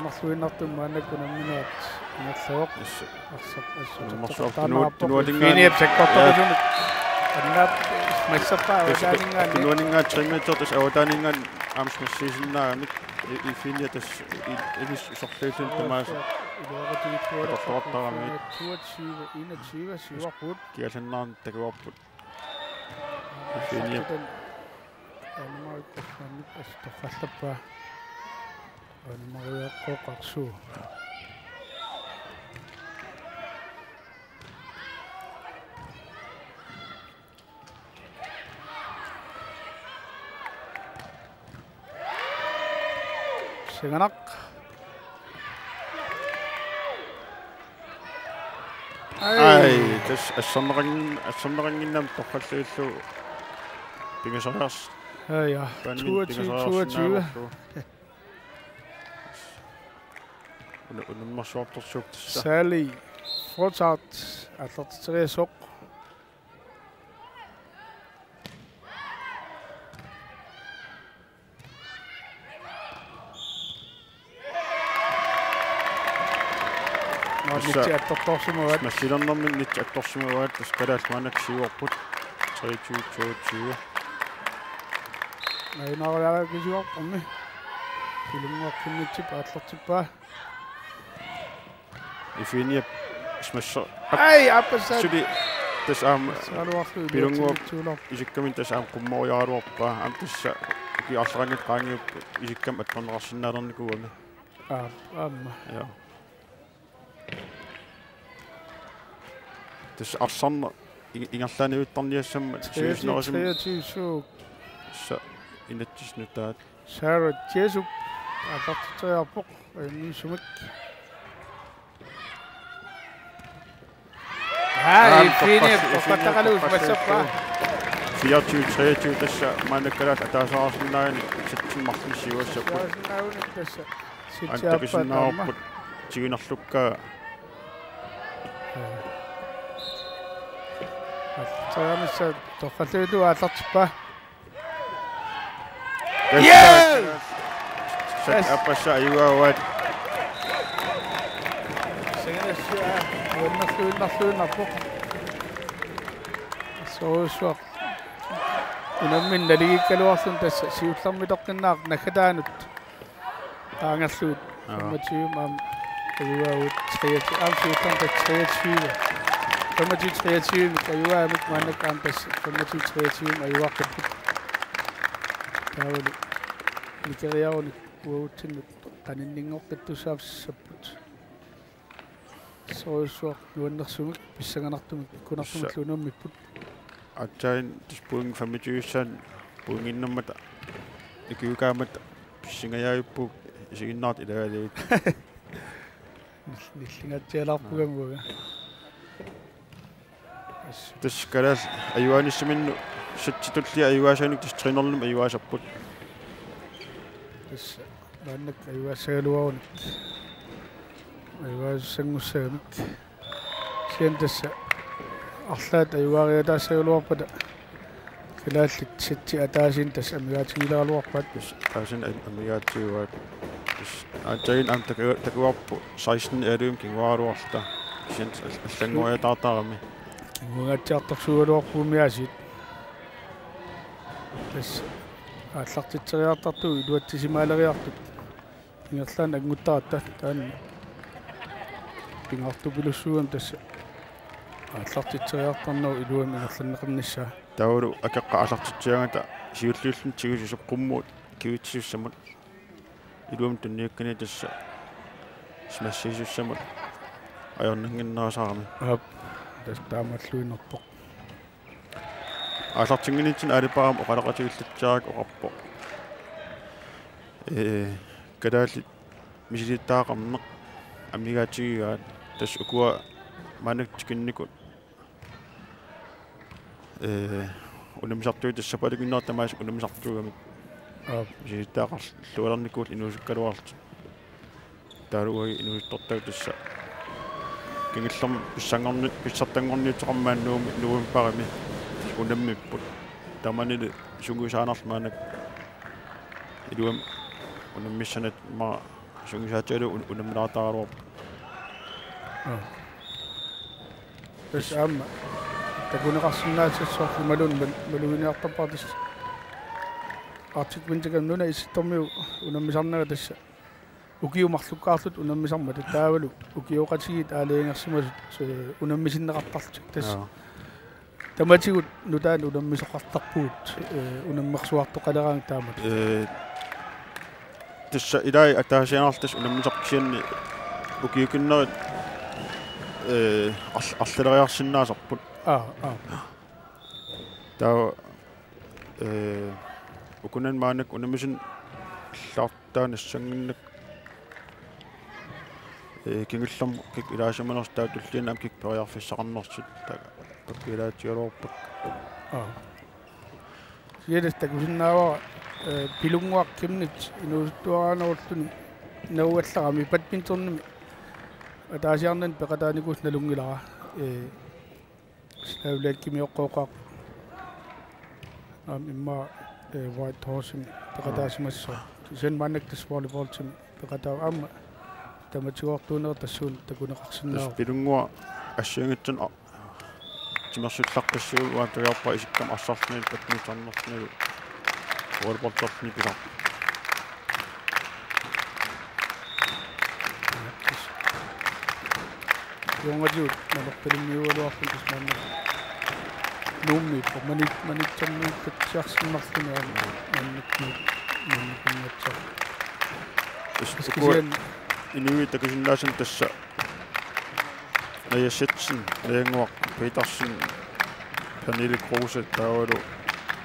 Marsuinartum maanakunamminaat ingerluoq arsaq tunualingaat sekkortorusunut annaat massappa awataaningaan tunualingaat 3 meter tas awataaningaan aamsmassiisinnaamik ifinia tas inis usorluulun tamaas tortortarami 22 siuarpuut kiasannaarn takuarput ifinia anmaikkornamik astorrallappaa anmariaqqoqarsu singanak ai tas assonneranginnam torralluillu pingasaraas ja 22 unummarsuartorsuuk tassa Sally fortsat atlarterisoq Nitsi attortorsumavat massilernermin nitsi attorsumavat tas kalaalmaanak siuarput 23-22 Nainarialakisuarpammi kilunguarkinnitsip atlartippaa ifinia smassa ai appassa suli tas saluarlu pilunguap tuulor isikkamin tas qummoriaaruarpaa tassa ki arlerangit qaangiup isikkam attornerarsinnaalernikugami amma ja tas arsarna ingerlaaniuttarniassamma suusnerasum 23 sa inattisnutaat Sarah Jesup atlarteriarpoq innisumik Fini toqattaqaluus massappa 24-23 tassa maanakkalaat ataasaraarsinnaani satsimmarlissiuassappu Naunit tassa antakisinnaarput tigunerlukkaa atlaamissa toqqalluitu atlartippa appassa ayuaawat Sengenassia uannarluinnarluinnarpoq soorsuaq unammin naligikkaluarlun tassa siullarmitoqqinnaaq nakataanut qaangerluut ammatium ayuaawut 23 ayuaamik maanakkaan tassa 23 ayuaqqiput taawali nikeriarunik uavutsinut qaninningoqqittusaavssapput soorsuaq nuannersumik pissanganartumik kunartumulluunammipput atsain tispuing 25 puinginnammata ikiukaamata pissingayaayuppuuk isiginnaart ilagaaliit nillingatsialarpuganguga تشكلال أيوان السمين شتتلي أيواشانك تشتغلون أيواش أبود بس لأنك أيوا سيلوانك أيوا سنوسانك سينتس أخلات أيوا غيدا سيلوا بدا خلال ستي أتاسين تس أميات إلى الوقت بس أتاسين أميات سيوات بس أجاين أم تكواب سايسن أريم كين وارو أختا سينت السنوية تعطامي وغاتياتك سوى الوقت مياسيد بس أطلقت التغيرات تطوي دوت سمال غيرتك يطلع نقطات تان بينغطو بلسوان تس أطلقت التغيرات تنو إدوان من يطلع نقم نشا تاورو أكاقا أطلقت التغيرات سيوتليسن تيجي قمو كيوتشي السمر إدوان تنيكني تس سمسيش السمر أيون نغن ناسامي أب بس دامت لوي نطق أطلقت تنغنيتين أريبام وقرقات يلتجاك وقبو كذلك مشيت تاقم نق أميغاتي تس أكوا مانك تكنيكو ونمسحتو تسبادك النوت ماش ونمسحتو مشيت تاقم لوران نيكول إنو كروالت داروي إنو تطير تس كنيسلم بسانغون بساتنغون تقمان نوم بارمي ونمي بود تماني شنو شانال مانك إدوم ونمشنت ما شنو شاتيرو ونمناتارو بس أما تكون قص الناس الصوت ملون ملوني أطبقتش أعطيك بنتك منونا يستمي ونمشنا دش وكيو مخلوقات ونمشنا تتاولو وكيو قصيد عليه نفسه ونمشنا قطعت دش تماتي ندان ونمشنا قطعت ونمخ وقت قدران تامت تش إذا أتاشين ألتش ونمشنا كشين وكيو كنا أصل رأي الناس أقول تاو وكنا مانك ونمشن لاتان السنك كي نسلم كي إذا شمنا استاد تلين أم كي برايا في سقم نص تكيرا تيروب يدس تكوشنا وا بيلونغ كمنت إنه توانا ورتن نوّت سامي بدمنتون أتاشيان بقداني كوس نلونغ لا سلولة كيمي قوقا إما وايت هوس بقداش مسوا زين ما نكتس فوليبول تيم بقدا أم تمشي وقتنا تسول تكون قصنا بيلونغ أشياء تمشي تلاقي الشيء وأنت يابا إيش كم أصلني بدمنتون نصني فوليبول تصني بيرا يوم أجود نلقي الميول وأخذ جسمنا نومي فماني تمني كشخص مثلي من نتشاف إسكوين إنوي تكشن لازم تسا نيشتشن نينغوك بيتاشن بنيل كروسة تاورو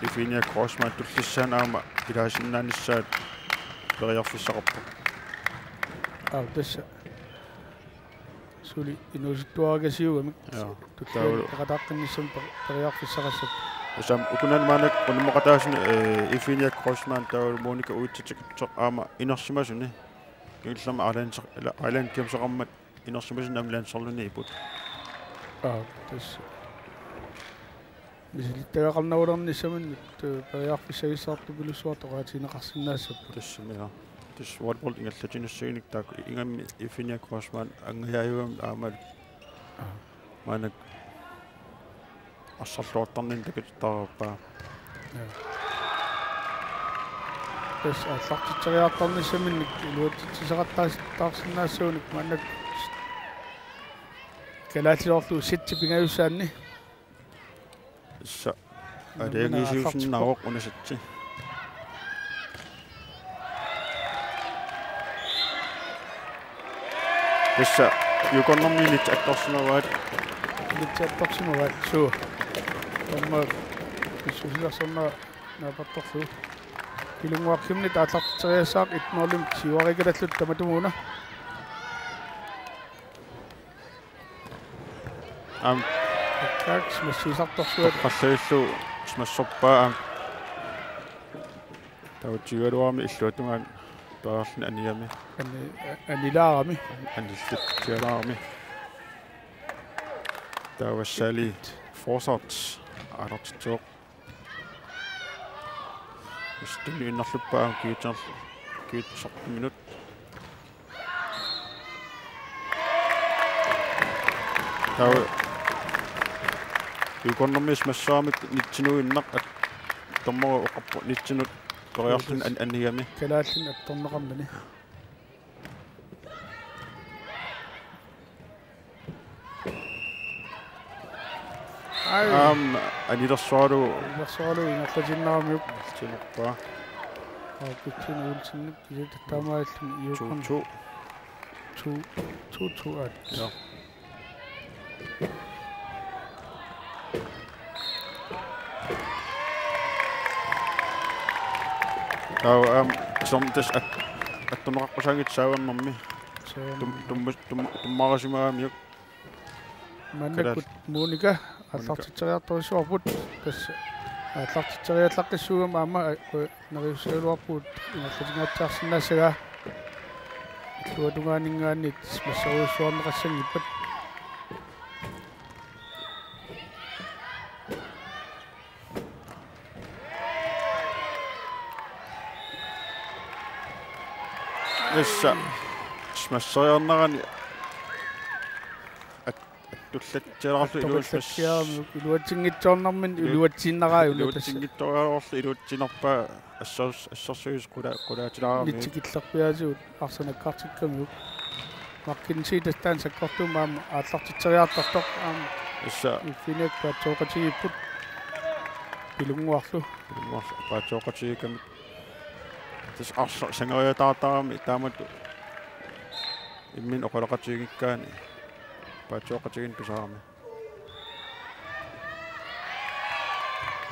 يفينيا كروس ما تلسان أما إلهاشن نانساد بغير في سقطه تسا سولي إنه جتوا كسيو تتاول قدرتني سم برياق في السقف وسام وكنا مانك ونمقتاشن يفينيا كروس ما تاور مونيكا ويتشك أما إنشماشنه كيسلم على كم سقمت إنشماشن أم لين صلوني يبود تسا مثل تقالنا ورن نسمن برياق في سيسات بلوسات وقاتين قص الناس تسا ميا تس واربول إنك تجين السينك تاك إنهم يفينيا كروسمان أنها يوم عمل مانك أصل روتان إنك تتابع بس أطلقت التغييرات طنش منك الوقت تسقط تاس الناس ونك مانك كلاتي وقتو ست بينايو ساني السا أديك يشوف ناوق ونستي بس يكون نمي نتأكسنا واد نتأكسنا واد شو لما يشوف لك صنع نبطخو كيلو واقيم نتأكد ساق إتنولم سيواري كده تلت تمتمونا أم Saks massisartorsuat qalluillu smassorpaa tautsigaluarmi illuatungaan paarlni aniami anilaarami anillit tialaarmi tauassali forsats alartitsoq istuni innerluppaa kiitserlu minut tau yukonnermis massaamik nitsinuinnaq at tommoru oqarpu nitsinut toriarlun anigami kalaallin attorneqarmani anilersualu ingerlatinneramiuk tinerpaa kitsin taamaallun iukon tu at ja tau somtas attorneqaqqusangit saavannermi tummarasimaamiuk маннакут мууника аллартитсериарторисуарпут тасса аллартитсериаллаққиссуугама аама нериуссаалуарпут ингерлатингатсаарсинаасага туатунгаанингааниит массаруиссуарнеқассангиппат эсса смассариарнерани туллатсиларлу илуассассиараму илуатсингитсоорнармин илуатсиннараа илуатсингитториалоорлу илуатсинерпаа ассерсуис кулаатилаарами нитсикиллерпиасуут арсанаккартиккамиук маккинси тастаан саккортумаама ааллартитсериартартоқ аама эсса иффинек паатсоокатигиппут пилунгуарлу паатсоокатигиками тас арса сангериатаартарами таамат иммин оқалақатигиккаани паатсоокатигин писаарами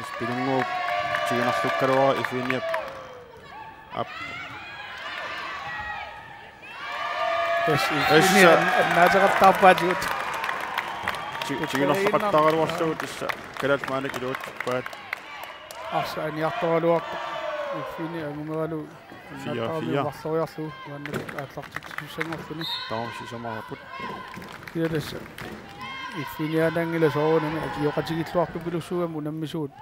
испилунгуу тигинарлуккалуара ифиниап ап эсса наажагаттаарпаатигут тигинарлақаттааралуарлугу тасса калаалмаанак илуутпаат арса аниарторалуарпа иффини агумералу варлориарлу ваннак ааллартитсуссангорлуни таамсисамаараппут киаласса иффинианаангила соорунами акиоқатигиллуарпу пилуссугаму наммисуут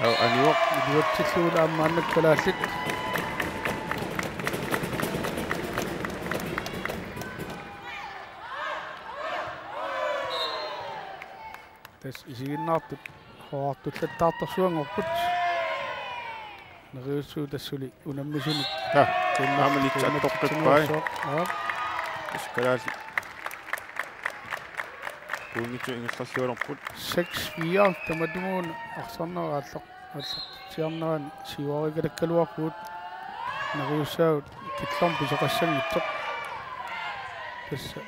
аниоқ илуатсиллуут аамааннак калааллит тас исигиннаартут хоартуллаттаарторсуангорпут нериуссуу тассули унаммисуник ааманитсааттоққиппай скалаали куунитсу ингерллуалерпут 6-4 таматумуун арсарнера аллартиарнерани сиуаригалаккалуарпут нериуссаут киллорм писоқассангитсоқ тасса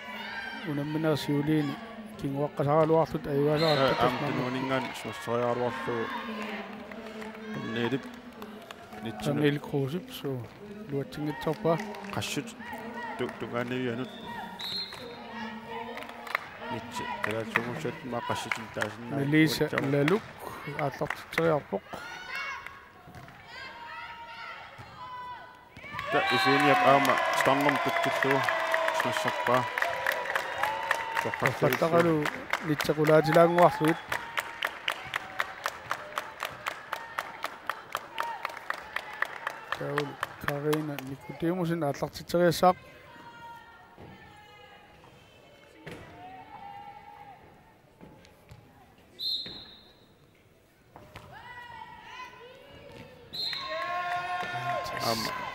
унамминерсиулиини кингуаққасаралуарлут аюалаартат аамтунуунингаан суссериаруарлу нелип нитсанил крусип со луатсингитсорпа qassut tugaaniuanut nitsi kalaatsugussat ma qassutun taasinna melisa laluk ааллартитсериарпоқ та ифиниап аама станнерм туттиллуа снассарпаа сохфаттақалу нитсақулаатилаангуарлуит таул Карина Никодемусин ааллартитсериассаақ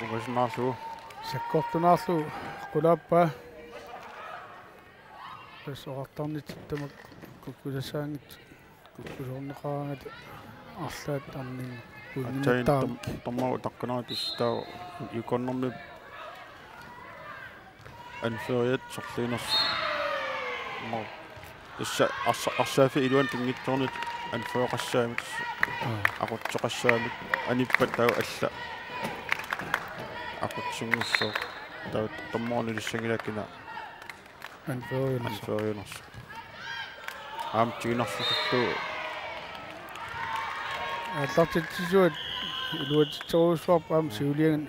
угаснаарлу саккортунаарлу qulaappa пассоқартарнитсамак куккусасаангит куккусорнеқаангат арлаат арнин аттаин томмау таққанаатис таа юконнерми анфериат сорлинерс моо исса арсаафи илуан тингитторнит анфеоқассаамит ақутсоқассаамит аниппат таа алла ақутсунгуссоо таа томмоонилиссагилаккина анфериернерс тигинарлуту аллартитсуат илуатитсеруусуарп аама сиулиан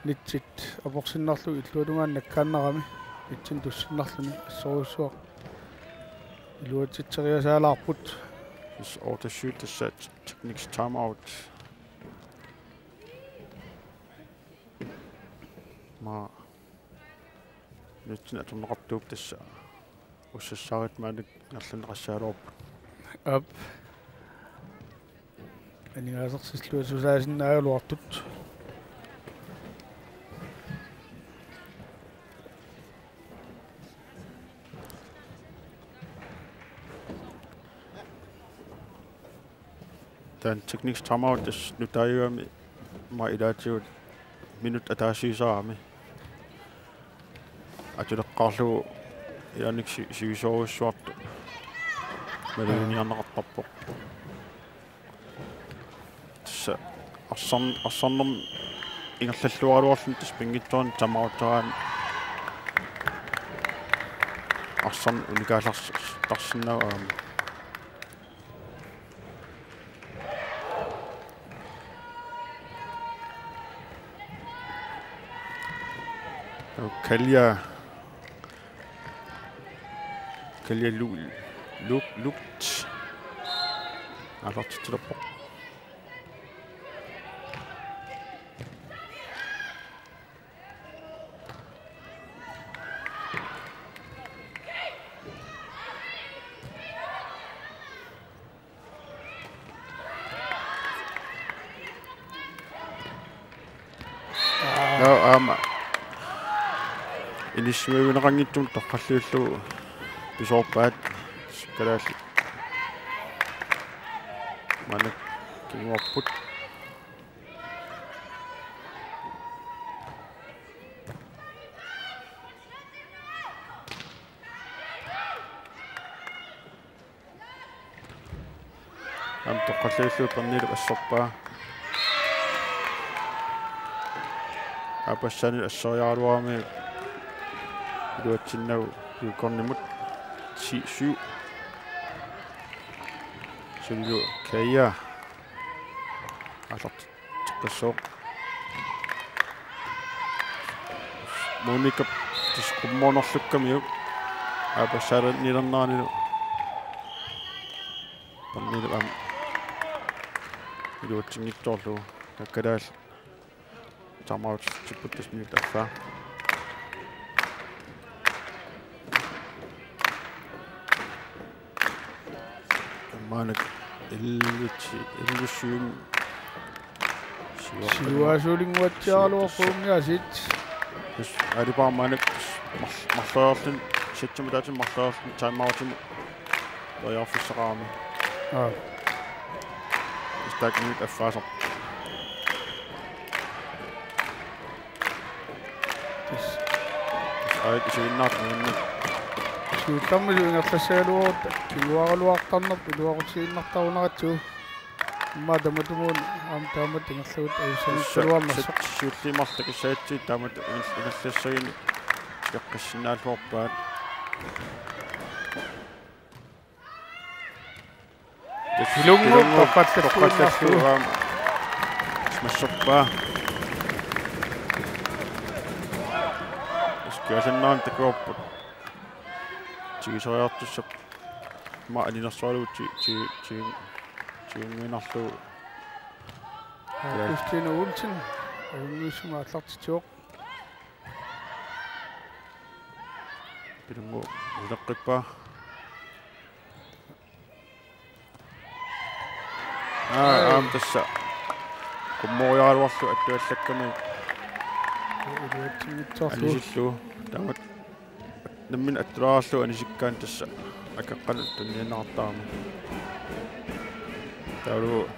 нитсит апорсиннарлу иллуалунгаан наккааннарами итсин туссиннарлуни ассоруусуақ илуатитсериасаалаарпут is auto shoot the set techniques time out ma nitsin atunneqartuup tassa ussassarit maanik ngerlunneqassaalorp ап анигаасерсиллуа сусаасиннаагалуартут den techniques time out is nutayuami ma ilaatiut minut ataasiisaami atuleqqaarlu ianik sivisoruussuartu maluniarneqartarpoq tassa arsornerm ingerlallualuarlun tas pingittuan tamauttaraan arsorn unikaallartarsinnagu kalja lukt alartitulappoq inissumuunerangittum toqqalluullu pisoorpaat kalaалли manak kinguarput am toqqalluullu pernilu assorpaa apassani assoriaruarmi luatsinnagu yukornimut 10-7 sullu kaya alart teqqassoq monika tisqummonerlukkamiuk apassaarannilernaanilu pernilu am luatsingittorlu takkalaal tamaut tipputtasmiuk affaa maanak illusyum сиуасуулингуатсиарлуарпуумиасит арипаа maanak марлоорлун ситсумутаатин марлоорлун таймаутиму лояорфиссақарами истакмит аффаасоқ айт сииннаартнуунни сиутаммилу ингерлассаалуорта килуаралуартарнерп илуақутсииннартарунератсуу имма таматумуун аам таамат ингерлуут аюссанитсалуарнерсоқ сиуллимарлак исаатси таамат ингерлассагини яққиссинаалуорпаат филунгуп тоққаллаллуаа смассорпаа скиасаннаан такуорпут тигисориартуссап ма алинерсуалуу тигингинарлуу Кристина Ульсен унгисума аллартитиоқ пилунгу улеққиппаа аам тасса коммориаруарлу аттуаллакками алисиллу таамат наммин аттуаарлу анисиккаан тасса акаққалу туннианнартаарми таалу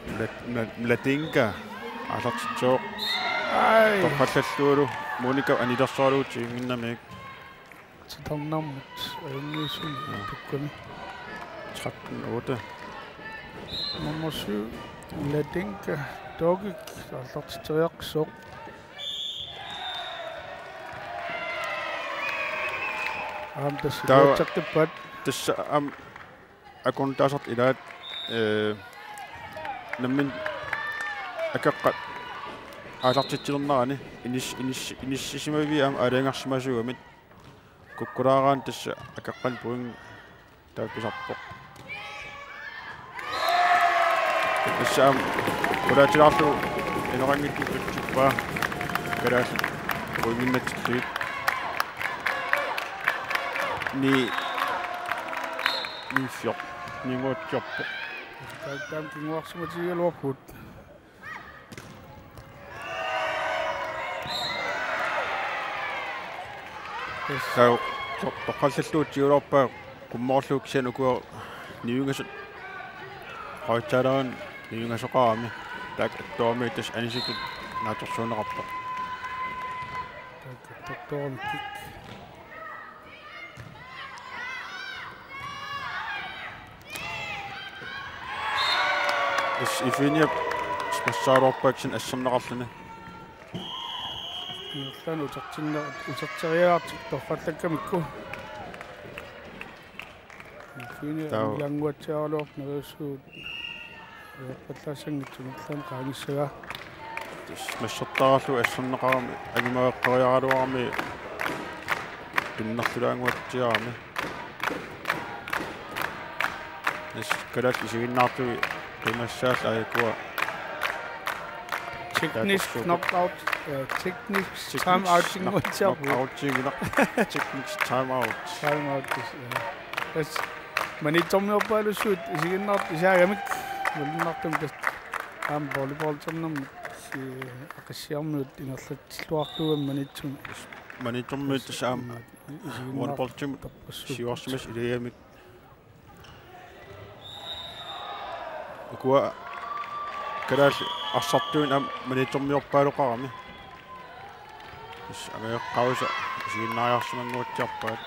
млатинка алартитсоо тоққаллаллуулу моника анилерсуалуу тигингиннамик титарнармут аюнгисуми тукками 13-8 nummer 7 Ladinka Dogic аллартитсериаққсоқ аам тассуатсаққиппат тасса ам akon taasart ilaat nammin akaqqat аалартитсилернерани иниссисимави аама алиангарсимасугамит куккулаараан тасса акаққан пуин таапписарпоқ тассаам кулаатилаарлу инорангиттуппаа калаасит пуингиннатсиллуит ни фиоқ нингуатсиарпоқ таам кингуарсиматигиалуарпут таа тоққаллаллуут тиулорпаа куммоорлууксиан укуа ниунгасут хойтаалаан ниунгасоқарами таак аттуами тас аниситут нааторсуунеқарпа токторник ис ифиниап спассаалорпааксин ассернеқарлуни ирлаан утертириаартик торфаллаккамикку фини лангуатсаалоор нерисуут паллаасангитсумиллаан qaanissага тис массертараллу ассернеқарами агимаэққариаралуарами туннарлулаангуатсиарами ис калаас исигиннаартуи имассаал аякуа teknisk knockout teknisk time out аутсигина teknisk time out эс манитомиоппалуссуут исигиннарт исаагамик мулнартум тас ам волейбол томном ақиссиармиут инерлатсилуартугам манитоммиут тасаам волейболтим сиуарсимас илиамик укуа калаас арсартуин ам манитоммиорпаалоқарами ис амеэққауса сигиннариарсимангуатсиарпаат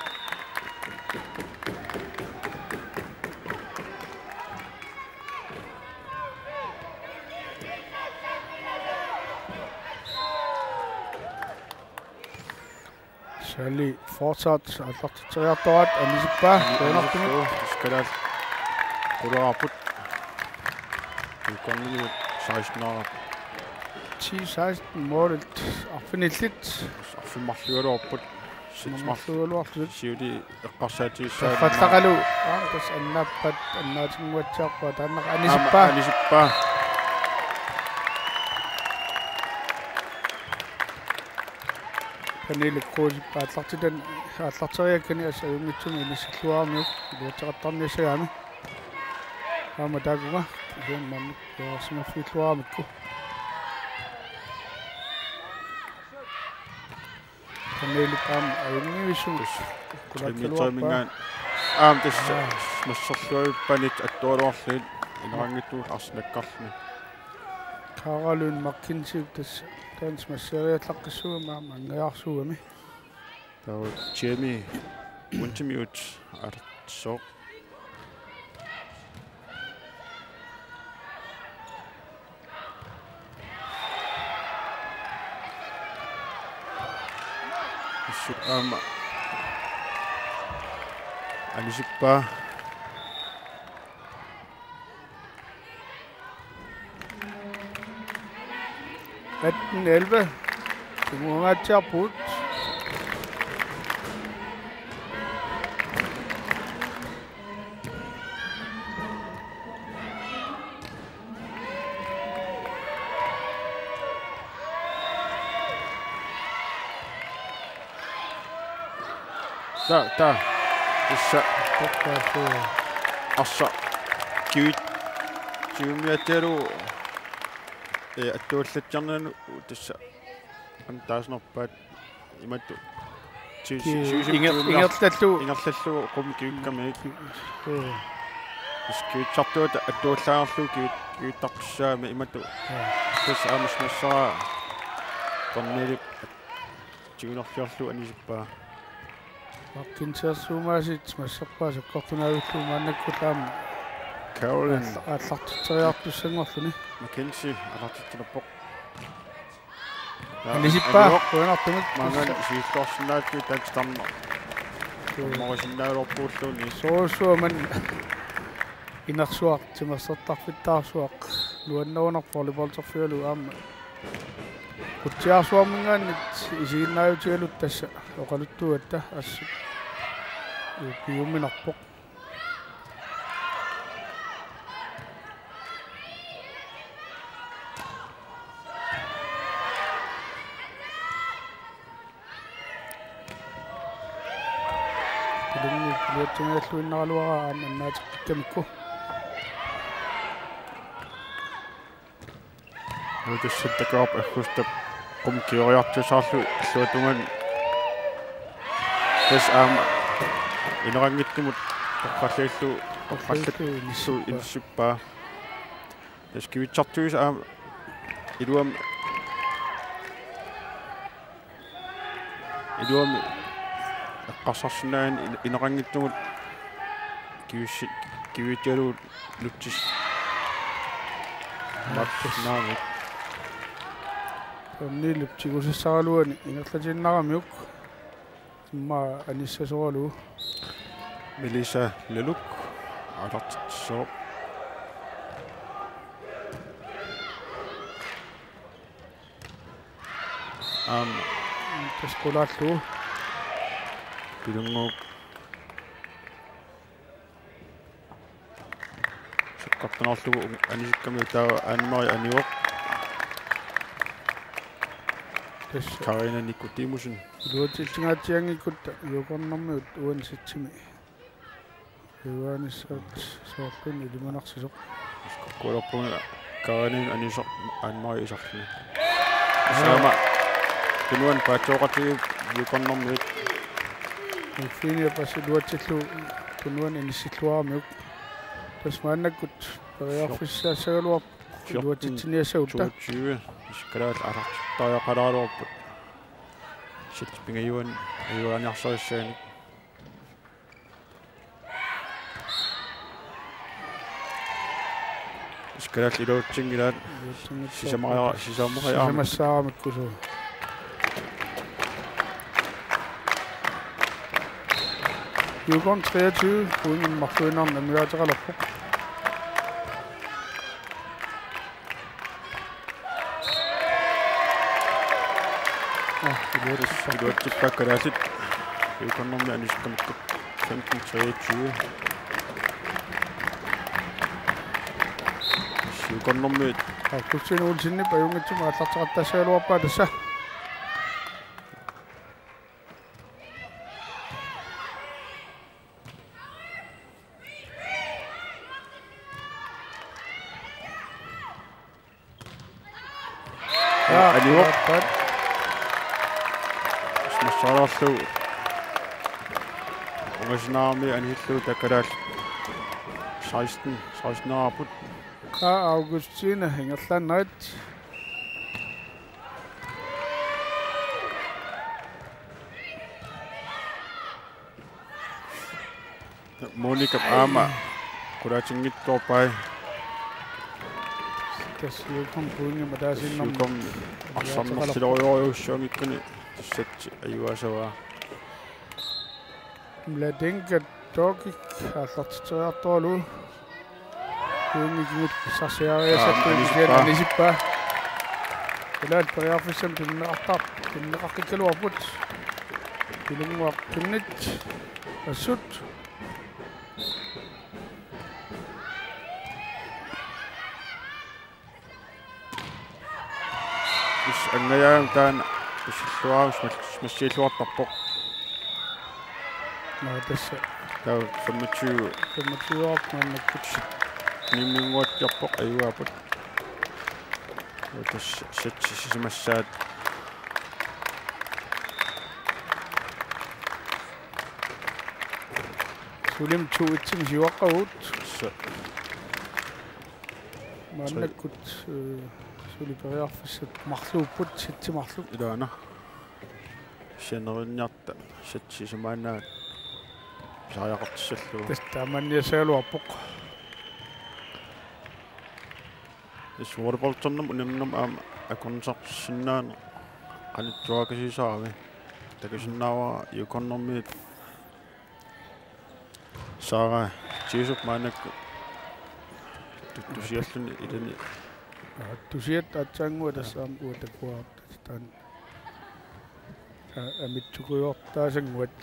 Sally fortsat аллартитериартуат анисиппаа туунартуми калаас кулаапут иконнуми 10-16 målet affinillit аффиммарлуалуарпут симмарлуалуарлут сиуди эққарсаатиуссаа фаттақалу тас аннааппат аннаатингуатсиарпаа тааннақ анисиппаа каниликкуусиппаа атлартитан атлартериаккани ассаюнгитсуми инисиллуармиук луатеқаттарниссагаами аама таагуга иэн манник яасмаффиллуармикку каниликаам аюнгивисум кулатталуарпаа аам тас массерлуиппанит аттуалуарлуит инорангиттуут арснаккарлни Karalun Mackenzie тас танс массериаллаққиссугама мангаяарсугами таа Джеми унтимиут артсоо анисиппа Atten 11 Tumuhatjaput та исса Tokkafu арса киумиатеру аттууллатсарнану тасса антааснерпаат иматту ингерлаллу qum kiukkamiik iskiitsartuut аттууллаарlu kiuttarpissaami imattu tas aamasmassara qannilip tigunorliarlu anisippaa Mackenzie массерпаа саккортунаагуллу мааннаккутаама Carolyn ааллартитериартуссангорлуни Mackenzie алартитсилерпоқ анисиппаа туанартумик маанган сииллорсинаатти таатстарна морисиннаалорпууллуни соосуаман Inarsuaq timersertarfittaarsuaq nuannaunaq volleyballterfialu aamma kutiarsuarmingaannit isiginnaajutigalut tassa oqaluttugatta assu piuminarpoq tilungu liattingaаллуиннаралуара ааманнаатиккамикку Utissattakarp aggusta qumkioriartusaarlu alluatungan tas inerangittumut toqqalliillu qallatsu insuppaa tas kivitsartuis iluam eqqarsarsinaan inerangittumut kivitjalu lutsis naamik Niliptigussissaruani ingerlatinaramiuk imma anissasoralu Melissa Leluk alartitsoo tasqulaallu pilunguuk saqqartanarlugu anisikkami taa aanmari aniuq Karina Nikutimusen. Luotiltingaatiangikutta iuqornarmiut uansitsimi. Iuanissaat soorlun ilimanarsisoq. Qoqqulerpunga Karinin anisoq aanmari isarluni. Saama tunuan paatooqatigu iuqornarmiut. Finia pasi luotillu tunuan inissilluarmiuk. Tasmaannakkut periarfissaassagaluar luotitsiniassautta. 22 iskalaat alartartariaqalaaluarput sit pingayuan ayuaniarsarissaani iskalaat iluutsingilaat sisamariaaramikkusu Yugon 23 uden marfuinarna migaatiqalarpoq Iluatsippaakkalaasit iuqornermi aniskamikku 15-23 iuqornermi kutsinuulsinni pajungitsuma allartaqattassaaluarpaa tassa aniuq Sarallu ungasnaarmi anihillu takalaal 16 aaput Augustina hingerlannaat Monika aama qulaatingittorpai tasiyukom puungi madaasinnermi yukom arsammersilorioriussuamikkuni sat ayuasawaa mladenka tokik allartiteriartoralu puungikimut sarsiariasattuunisippa ilaat periarfissam tinneqartikkaluarput pilunguaq tunnit assut is angayaam taana Smassilluartarpoq tassa taa 25 maannakkut nimminguatjarpoq ayuaaput tas simassaat sulim tuitsim siwaqqagut maannakkut suliperiarfissat marluupput sitsimarlu ilaana sianerinniarta satsisamaanaat pisariaqartissallu tastaamanniasaaluarpoq volleyballternam unimnam aama akornisarsinnaana qanittuakasisaarami takasinnaawa iukornermiit saara tiisup maanakku tusialluni ilani tusiat atsaangua tassam uatakuart tan amitsukuyortaasanguat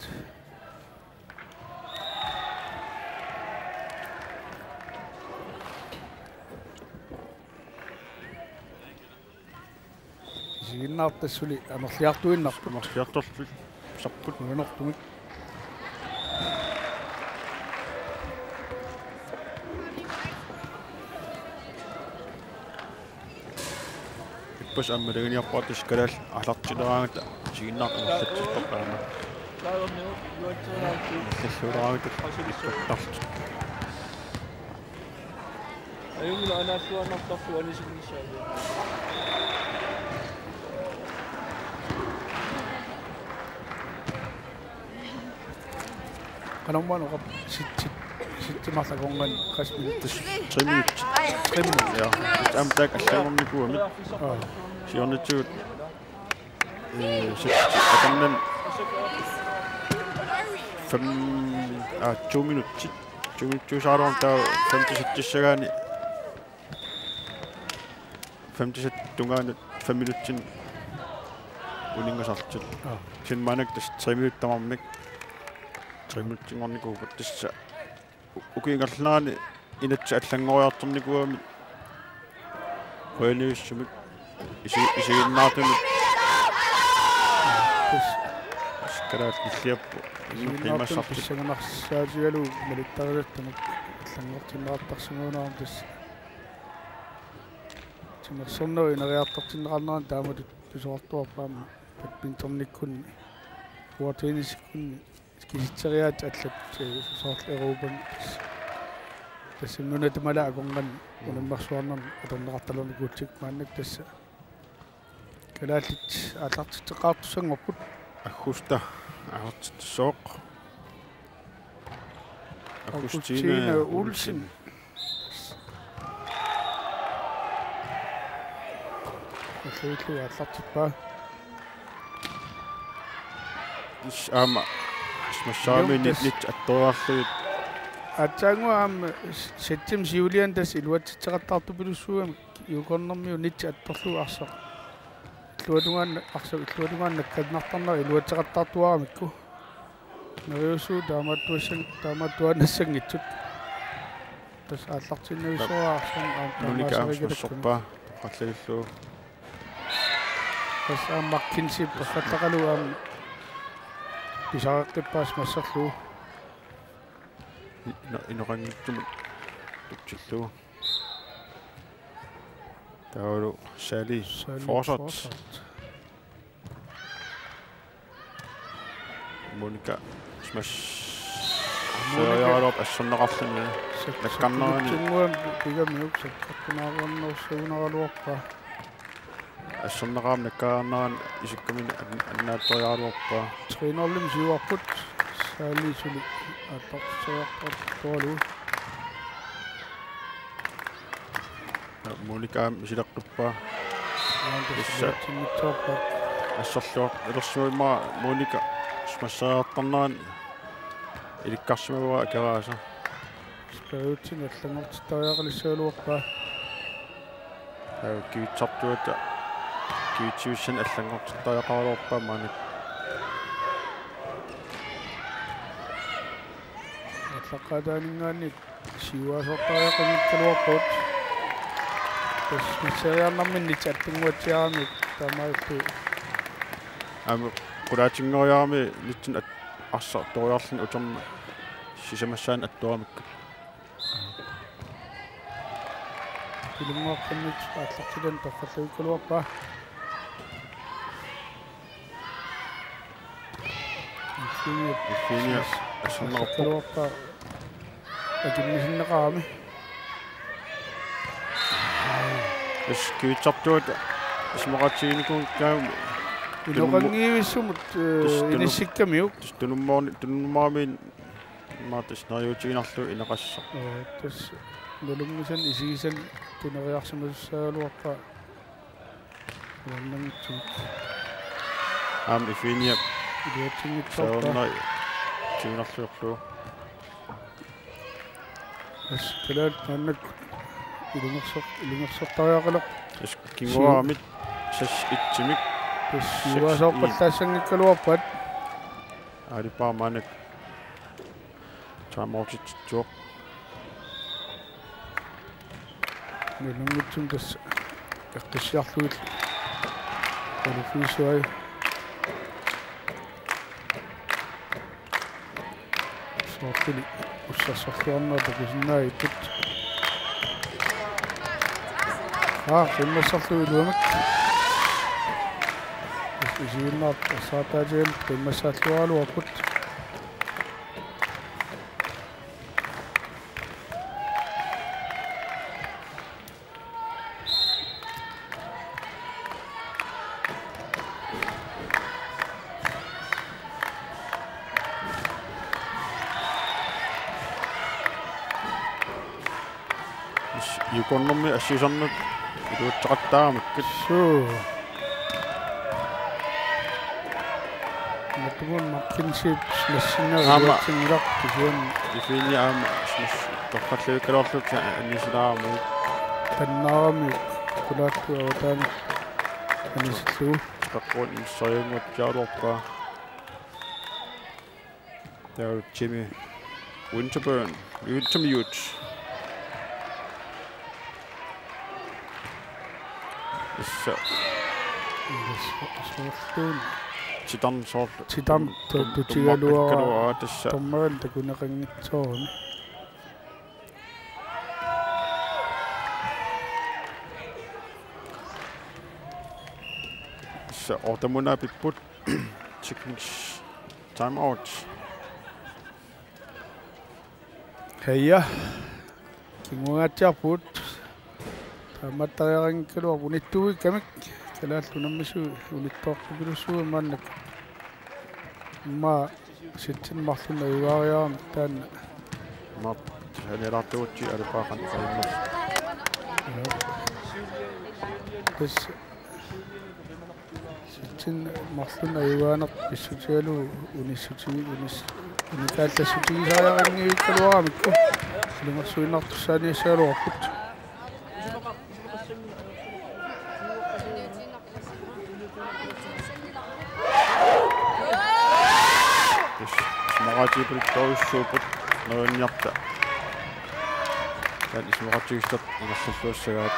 siginnaartassuli amerliartuinnarpu marliartorlu sarput uanortumik иппас аммалагиниарпаатис калаал алартилераангата сигиннаартамерлатсиппақаама саллуулераангата иппаттарлу аюмла анааллуаннартарфу анисигнissaalu канамману қап ситсимарлаконган 60 минуттас 3 минут 3 минут ja амтак алламникуами сиорнитсуут аканнан 2 минут 2 минут саарон таа 57-сагаани 50 тунгаанут 5 минуттин унингасартут синманак тас 3 минуттамармик 3 минуттингорникуугут тасса укингерлаани инатса аллангориарторникуами коэлиуссумик исигиннаартумик скарат иллиаппу имассарту сагнарсаатигалу малиттарилаттамак аллангортиннаартарсимуунаарам тасса тимерсорноо инериартартиннеқарнеран тааматут тусоортуарпаама бадминтонниккунни уатенисиккунни киситсериаат аллат соорл эрупан тассимнуна тамала аконган унаммарсуарнер аторнеқарталерни куутсик мааннак тасса калааллит аалартитеқартусангорпут аггуста аартиссооқ Агустина Улсен Отлично ааллартиппаа ама смашаами нит атторарлуит атсаангуаам сеттим сиулиан тас илуатситеқартартупилуссуугам юкорнэрмиу нит атторлуу арсақ илуатунгаан арсақ илуатунгаан наккатнартарнера илуатсеқартартуарамикку нериусуу тааматтуанассангитсут тас ааллартиннависсуараарсан таамаасаригилаккуппа қаллалиллуу тас ааммаккинси паффаттақалуаам писааққиппаас массерлуу инорангиттумут тутсиллуу таалу сали форсат моника смаш саяарап ассоннеқарлуни наккарнерани тунгуам пигамиук саккунаарнерсуунералуарпа ассоннеқаам наккаарнеран исиккамини аннаатториаруарпа тренерлим сиуарпут саалисули аттарсояққартуалу моника мисилеққиппа аантиссаатиммитсоорпа ассерлуақ илерсуимма моника смассаартарнеран иликкарсимаваа керааса спеутин аллангортиттариақалиссаалуарпа кивитсартуата кивитсиуссан аллангортиттариақаралуарпаа маанак атлаққатаанингааник сиуасортариақамиккалуарпут тас мисериарнарминни аттингуатсиарамик таамаалту ама кулаатингориарами нитсин арсар ториарлун утерма сисамассаан аттуарамикку пилунгоққиннит ааллартилан тоққаллуиккалуарпа ифиниа ассаннерпо акиммисиннеқарами эс кивитсартуата исмақатсигиникун каами илоқангиивиссумут иниссиккамиук тунуммаамин маатас нариутигинарлу инеқассаа тас нулуммисан исигисан тунериарсимассаалуарпа ваннамитсут ам ифиниа илиатсингитсорпа сауннай тигинарлуерлу ас калаат маннак илингерсортариақалеқ кингуарамит сас итсимик сиуасоорпаллаассангиккалуарпат алипааманак таамаутитсуоқ нэлунгитсум тасса эққиссиарлуит квалифисуай соортили уссассарлуарнаа такисиннаагиппут qimmassarluiluamik isiinnaart assaataajigam qimmassaallualuarput юконнэрми ассисарнут илуутсеқаттаамаккит матгун маккиншип нассиннериуатсингилар тигуан ифини аама торқаллуиккалоорлут аннисилаараму таннаарами кулааттуаватаани анисиллугу таққуун иссариунгут жаалуарпаа таа Jimmy Winterburn Wintermute Tidan tutigaluara tommaran takunaqanngitsoorni så ortamuna pipput chickens time out heya kinguatsiarput taamattariaringkaluar unittugi kamik kalaallunammisu unittoorpugilussugu maannak имма ситсинмарлуна югариарам таанна мап ханерартуутси алупаахан саиммас тэс ситсин марлуна югаанеқ писсутигалу уникааллассутигисаариарингииккалуарамикку илумерсуинартуссааниссаалуарпут смаратипул тоуссуупут неринниарта тан смаратигистат инерсаллуассагаат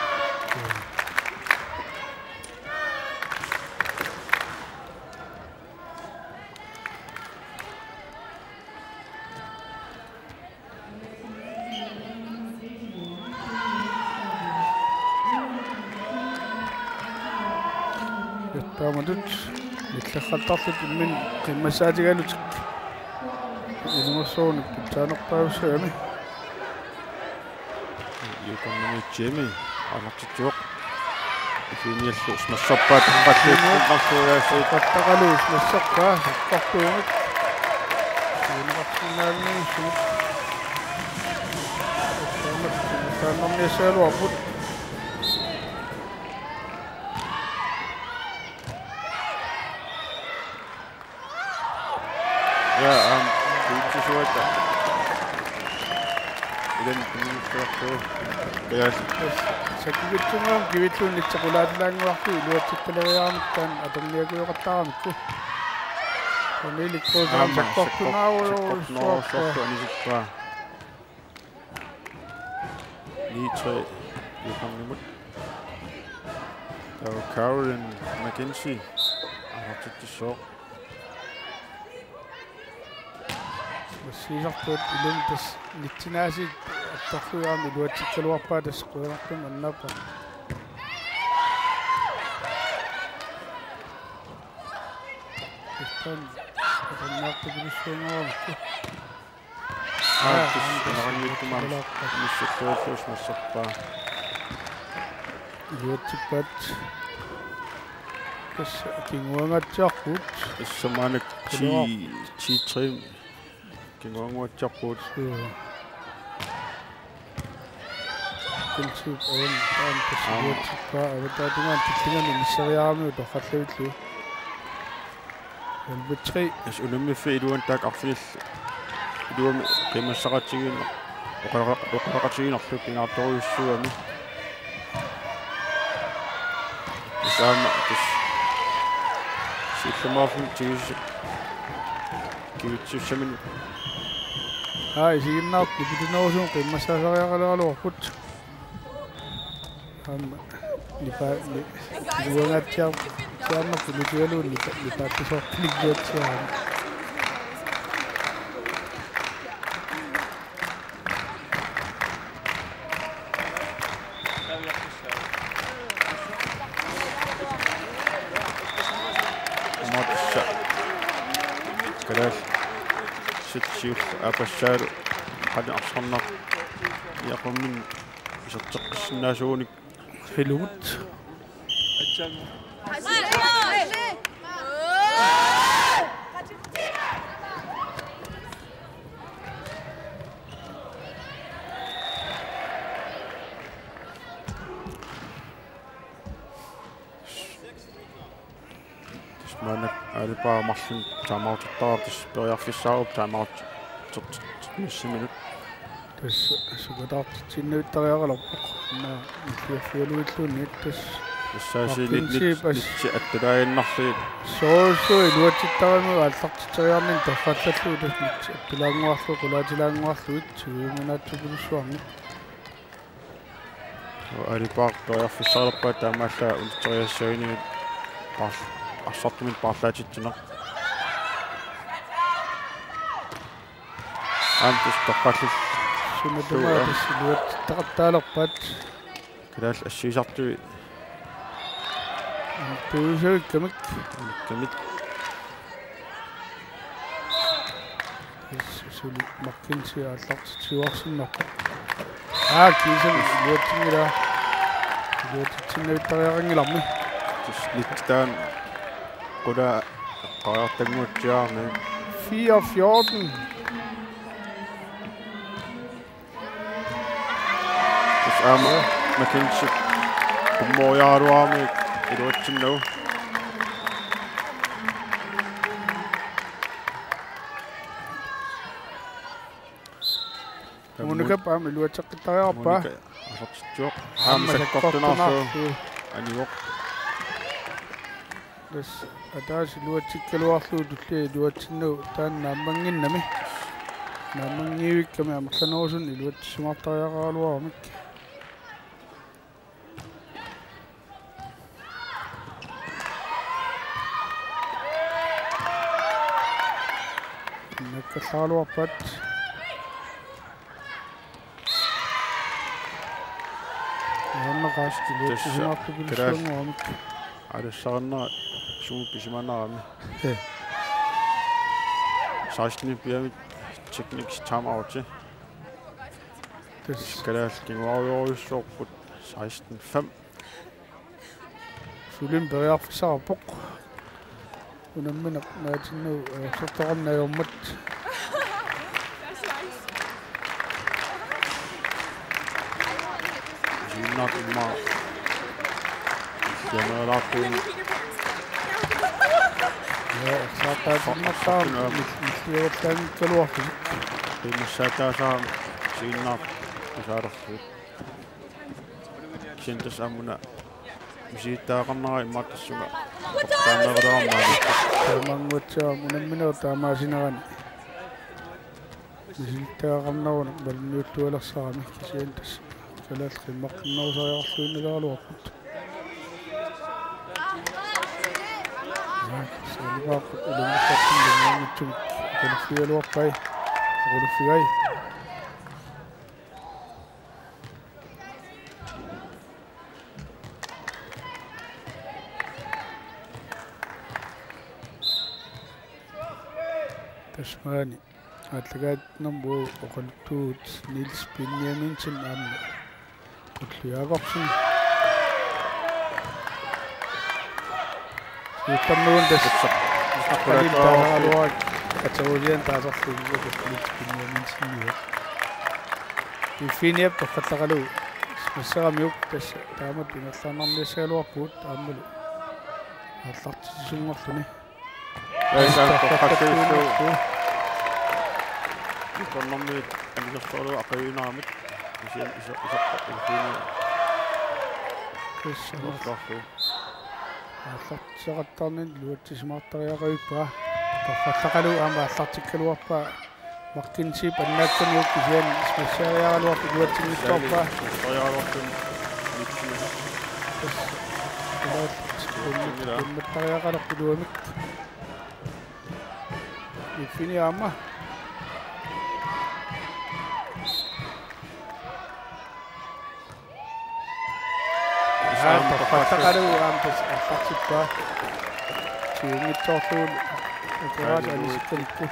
таамадут иллаххалтарлут иммин қиммассаатигалут илумерсоорник таанерпаавсаами юконнами Jimmy алартитсуоқ ифиниаллу смассарпаат қаллуутаққарсуяасси таттақалуус массаққаа саққартуумик юнеқарсинаални суу таанерниссаалуарпут ja Suota. Ilan piniprakto. Kaya sa kibitso mo, kibitso nitsakulad lang ako. Iluwatsit talaga kan atong niya ko yung katamit ko. Panilig ko sa sakok ko na ako. Sakok ko ni Zikpa. Nitre. Yung nimut. Carolyn McKenzie. Ang sok. Sisartuut ilumtas nitsinaasik attorluaami luatsikkaluarpaatas quirartum annappa istan atannaartugilussuungaramukku naranniittumaam missuttuulluus massarpaa luatsikpaat kas kinguangatsiarput issamanak chi trim kinguanguatsiarput kulsip ayan tasluatsikpa avatatungaan tillingan nissariaarami utorqallavitlu albutri as unumiffi iluan taak arfinil iluam qimassaqatigiin oqaraqatigiinerlu pingaartoruissuami Sama tis sittamaaffun tigis kivitsuussamin isiginnaart nipitunerussuun qimmassaasariaqaleralorput amma niluangaatiar siarnerpu nutigaluun nipaattisortiligguatsiaama كلاش ستشيف أبشار قد أصلنا يقوم من يشتقش الناسوني حلوت تسمعنا أربعة مصر تعمل تطار تسبيع في الصعب تعمل تسمعنا تس سقطت تينو تغيرلوق ما نتيفيلويتلونيت تس الساسي نتأتداي النحصي سو الوقت التغير التغيرن تفاتلو دس نتلانغوارلو قلاجلانغوارلو تسويمنا تبلسوان وأربعة تغير في الصعب تعمل تغير سيني أصبت من باطلات الجنة أنت استقلت شنو دماغ الوقت تغطى بات كلاش الشيء جاتو توجه كمك سولي مكنسي أطلق سواسن نقطة كيسن الوقت ميرا الوقت تسنى تغيرني لامي تسليتان قدا قاعد تموت جامع في أفيادن بس أما ما كنش كمو ياروامي الوقت شنو ونكب عم الوقت قطع أبا أحط جوق عم سكتنا في أني وقت بس أداش الوقت كل واحد دكتور الوقت شنو تان نامين نمي نامين يوك كم يوم خنوزن الوقت شو ما طايا قالوا عمك إنك خالوا بات أنا قاش الوقت شو ما تقول شو عمك على الشغلنا شو بيجمعنا عمي شاشني بيامي تكنيك تام أوتشي كلاش كيماوي يشوف شاشني فم سولين برياق في سابق ونمنا ناجنو سطعنا يومت جينا ما جمالاتين ساطات المطار مثل وقتان كل واحد في مساتا شام جينا مش عارف كنت سامونا مشيتا قناي ما تسمع وقتان غرام تمام وتشا منمنا وتاماشينا مشيتا قنا ونقبل نيوت ولا صامي كشين تس ثلاث خمق قنا وصايحين إلى الوقت سالبا إلى مستقبل من تلك غرفي الوقاي غرفي أي تسمعني أتلقيت نمبو وقلتوت نيلس بنيامين سن أمن قلت له يا بقسم يطمنون دس قليل تاها الواج أتوجين تازق في نيلس بنيامين سن يفين يبقى فتلغلو مسيغم يوك دس تامد بمثلا نملي سيلو وقود أملو أطلقت جزم وقتني ليس أنت يقولون أن يصوروا أقوينا عمد يصبح الفيني الشهر аллартисеқаттарнин луатсисмаартариақавиппаа торфаллақалу аама аллартиккалуарпаа мақкинсип аннаакканиук кисиан смассариаралуарпу луатсингиттуарпаа имматтариақалерпулуамик ифини аама торфаллақалу аамтас аллартиппаа тиунгитсоорлуул акураат анисиккаликку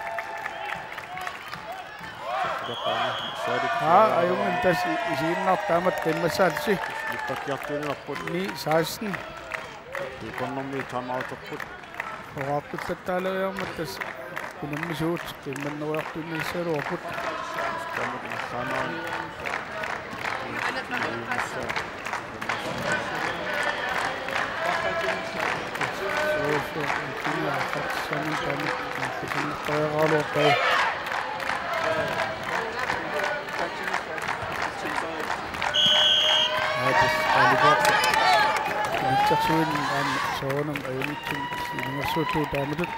аюнгин тас исигиннартаамат qimmassaалси иппаккиартуунерпут ни 16 иконнэрми таамаутэрпут ораарпуллаттаалериармат тас кунаммисуут qimmanneruartuunniссалуарпут тамак инсаанаа кина фатсани тамак киннэртариаралуарпаа Itsersuin aan soonam ayunitsun sinungassuuttu taamatut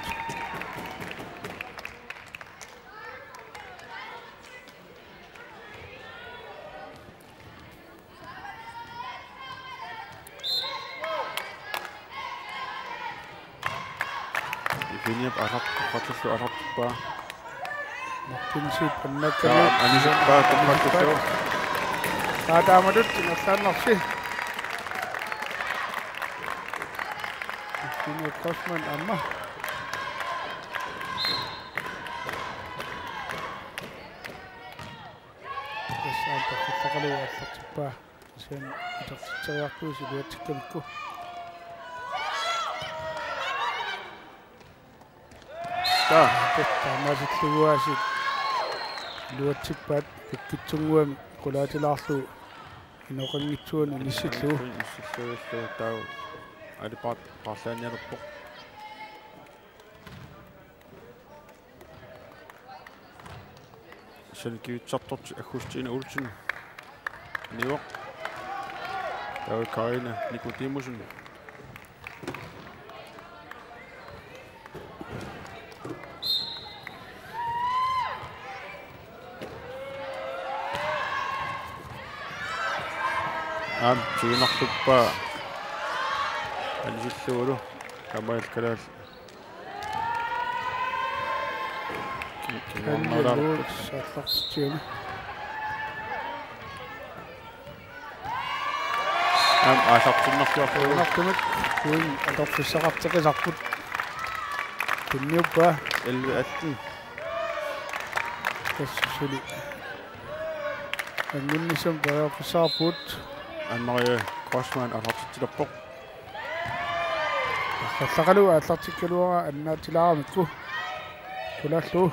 ифиниап араппатсу араппаа makkinsiip annakkani анисиппаа тамматтусу taamatut sinassaannarsi Ini Kosman amma Kesan takutakalu allaqtippaa sen itartitsariartuusi luatsikkalikku taamaasilluguaasit luatsikpaat pikkitsunguami qulaatilaarlu inoqanngitsuun nissillu таа алипаат парлааниалерпоқ сэнкиутсарторти аггустиина ултин ниоқ таа кайна никутимусун тиинарлуппаа анисиллуулу камаил калаал аллартитсиана аасартиннартиарфуу нартумат куин аторфиссақартеқисарпут тунниуппаа элвиаттин тассули аннуннисам паярфиссаарпут анмариа Косман аасартитилерпоқ аллақалу аллартиккалуара аннаатилаарамикку кулааллу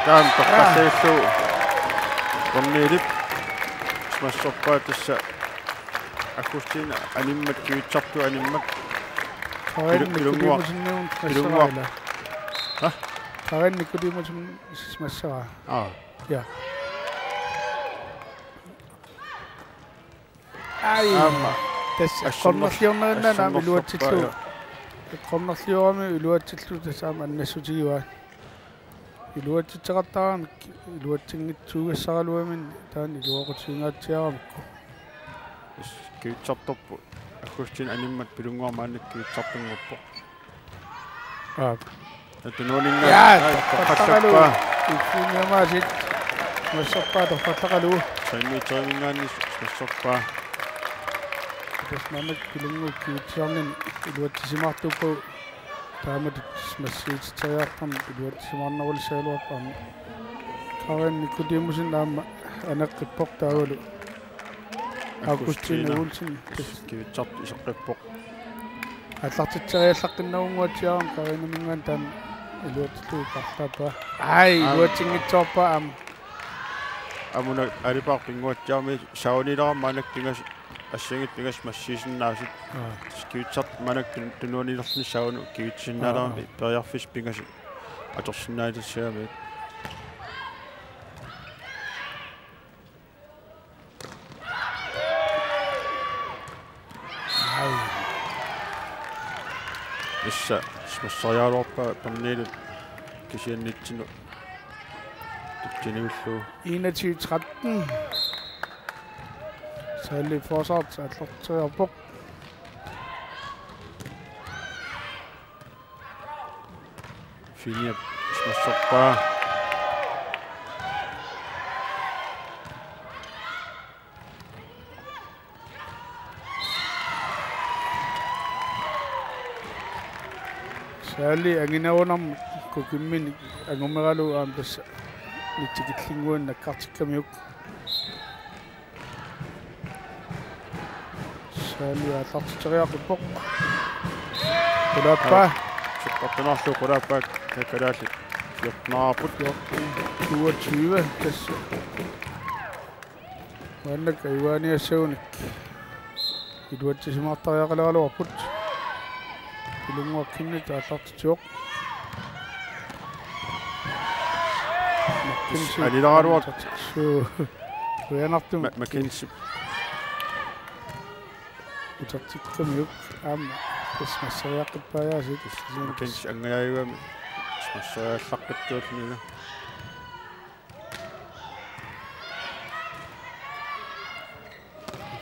таан тоққассаиллу коннилип смассорпаа тасса акустин аниммат киутсарту аниммат таранниккулимусиннуун тассараала ха таранниккулимусин смассара Ja. Ai. Tässä kommersionnana nami luotsitlu. Kommersiormi luotsitlu tässä annessutiwa. Luotsitseqattaram luotsingitsuugassaraluamin taan iluoqutsingaatiaramikku. Kiutsartorpu akkustin animmat pilunguarmaannak kiutsartunngorpo. Tunuuninga toqqattaqalu ikkuuniamaasit massorpaa toqqattaqalu saimmiitoimingaannis massorpaa tasmamak pilungu kiutsiarnin iluattisimartukku taamatut massiititariarpam iluattisimarnarulisaaluarpam karan nikutimusin naamma anaqqippoq taavalu akkustin uulsin kiutsart iseqqippoq аллартитсариаллаққиннавунгуатсиарам каринамингаан таан илуатиллуу картаапа ай илуатсингитсоорпа амуна алипаар пингуатсиарми саунилерам манак тингас ассангит тингас массисиннаасит киутсарт манак тунуунилерсни сауну киутсиннаалерами периарфис пингас аторсиннаалиссаами исса смассариалуарпа памнилу кисианнитсину тутсинивиллуу 21-13 Særlig forsat atlerteriarpoq финиап смассарпаа Særlig anginavunam kukimmin angumeralu aam tassa nitsikillinguun nakkartikkamiuk Særlig atlerteriarpoq Kulappa сеққартунарлу қулааппаак таккалаалли фиортнаарпут 22 тасса Ваннак айвааниассагуник илуатсисимаартариақалералуарпут Илунгуаккинни тааллартитиоқ алилараруак уянартум маккинси утартиккамиук аама тасмассариаққиппаяасит маккинси ангаяаюгами смассариаллаққиттууллуна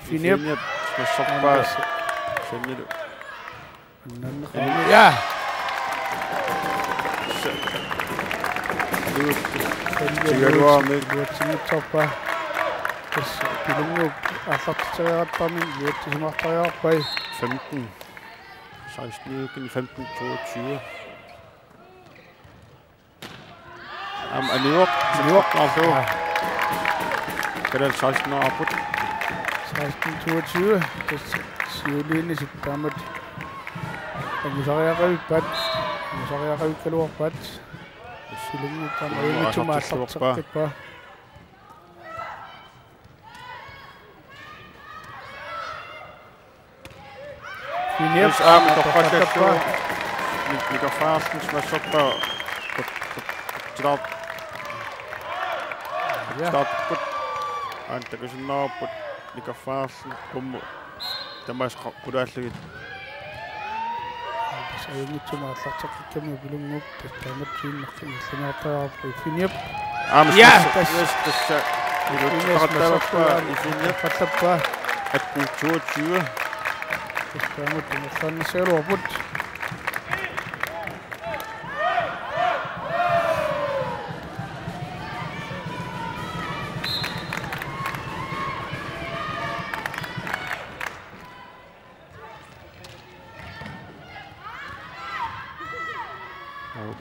финиап смассарпаа сэннилу я тигалуарми луатсимитсарпа тас пилунгуп аллартитериараттармин луатсимартариарпай 15 16 15 22 ам аниоқ аалу кадал 16 апут 16-22 тас сиулиини сиппаамат агисариақавиппат агисариақавиккалуарпат силунгуккам аимитсума аллартеққиппа финиап аам тоққататсуа микрофаастен смассарпаа тилаар тааппут антакисиннаарпут микрофаастен умму тамаас қулааллагит аимитсума аллартеққикками пилунгуп тастаамат сииннаққиллинеартариарпа финиап я тасса илуттақаттааваппаа ифиниап фаттаппа 18-22 тастаамат тумерланнасаалуарпут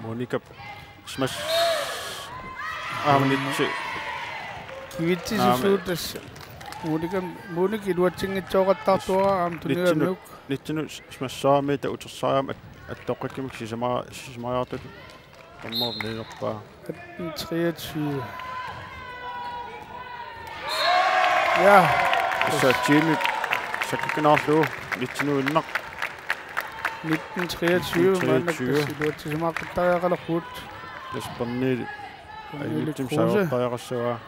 Monika смас аамнитси кивитсисуут тасса муник илуатсингитсооqattaartuara аам туниgamиук нитсину смассаами та утерсаама аттоққиккимик сисамариартут таммоо нерпаа 23 я сатчими саккинаарлуу нитсину иннақ 1923 маннак илуатсисимааққиттариақалерпут таспарнили нилиттим саавартариақассуа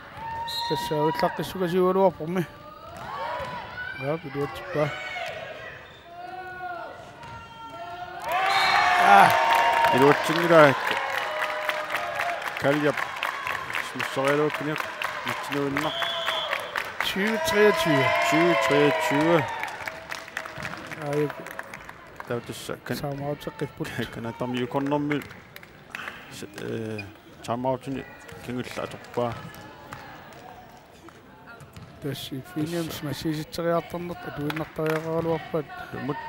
тасса уиллаққиссугасиуалуарпорми я илуатсиппа илуатсингилаа калиап смассариалууккиниқ нитсину иннақ 2023 ай тавтисса самаутеққиппут канатарми юкорнэрми таамаутини кингулла аторпаа тасси финиамс массиситсериарторнерт атуиннартариақаралуарпат юмут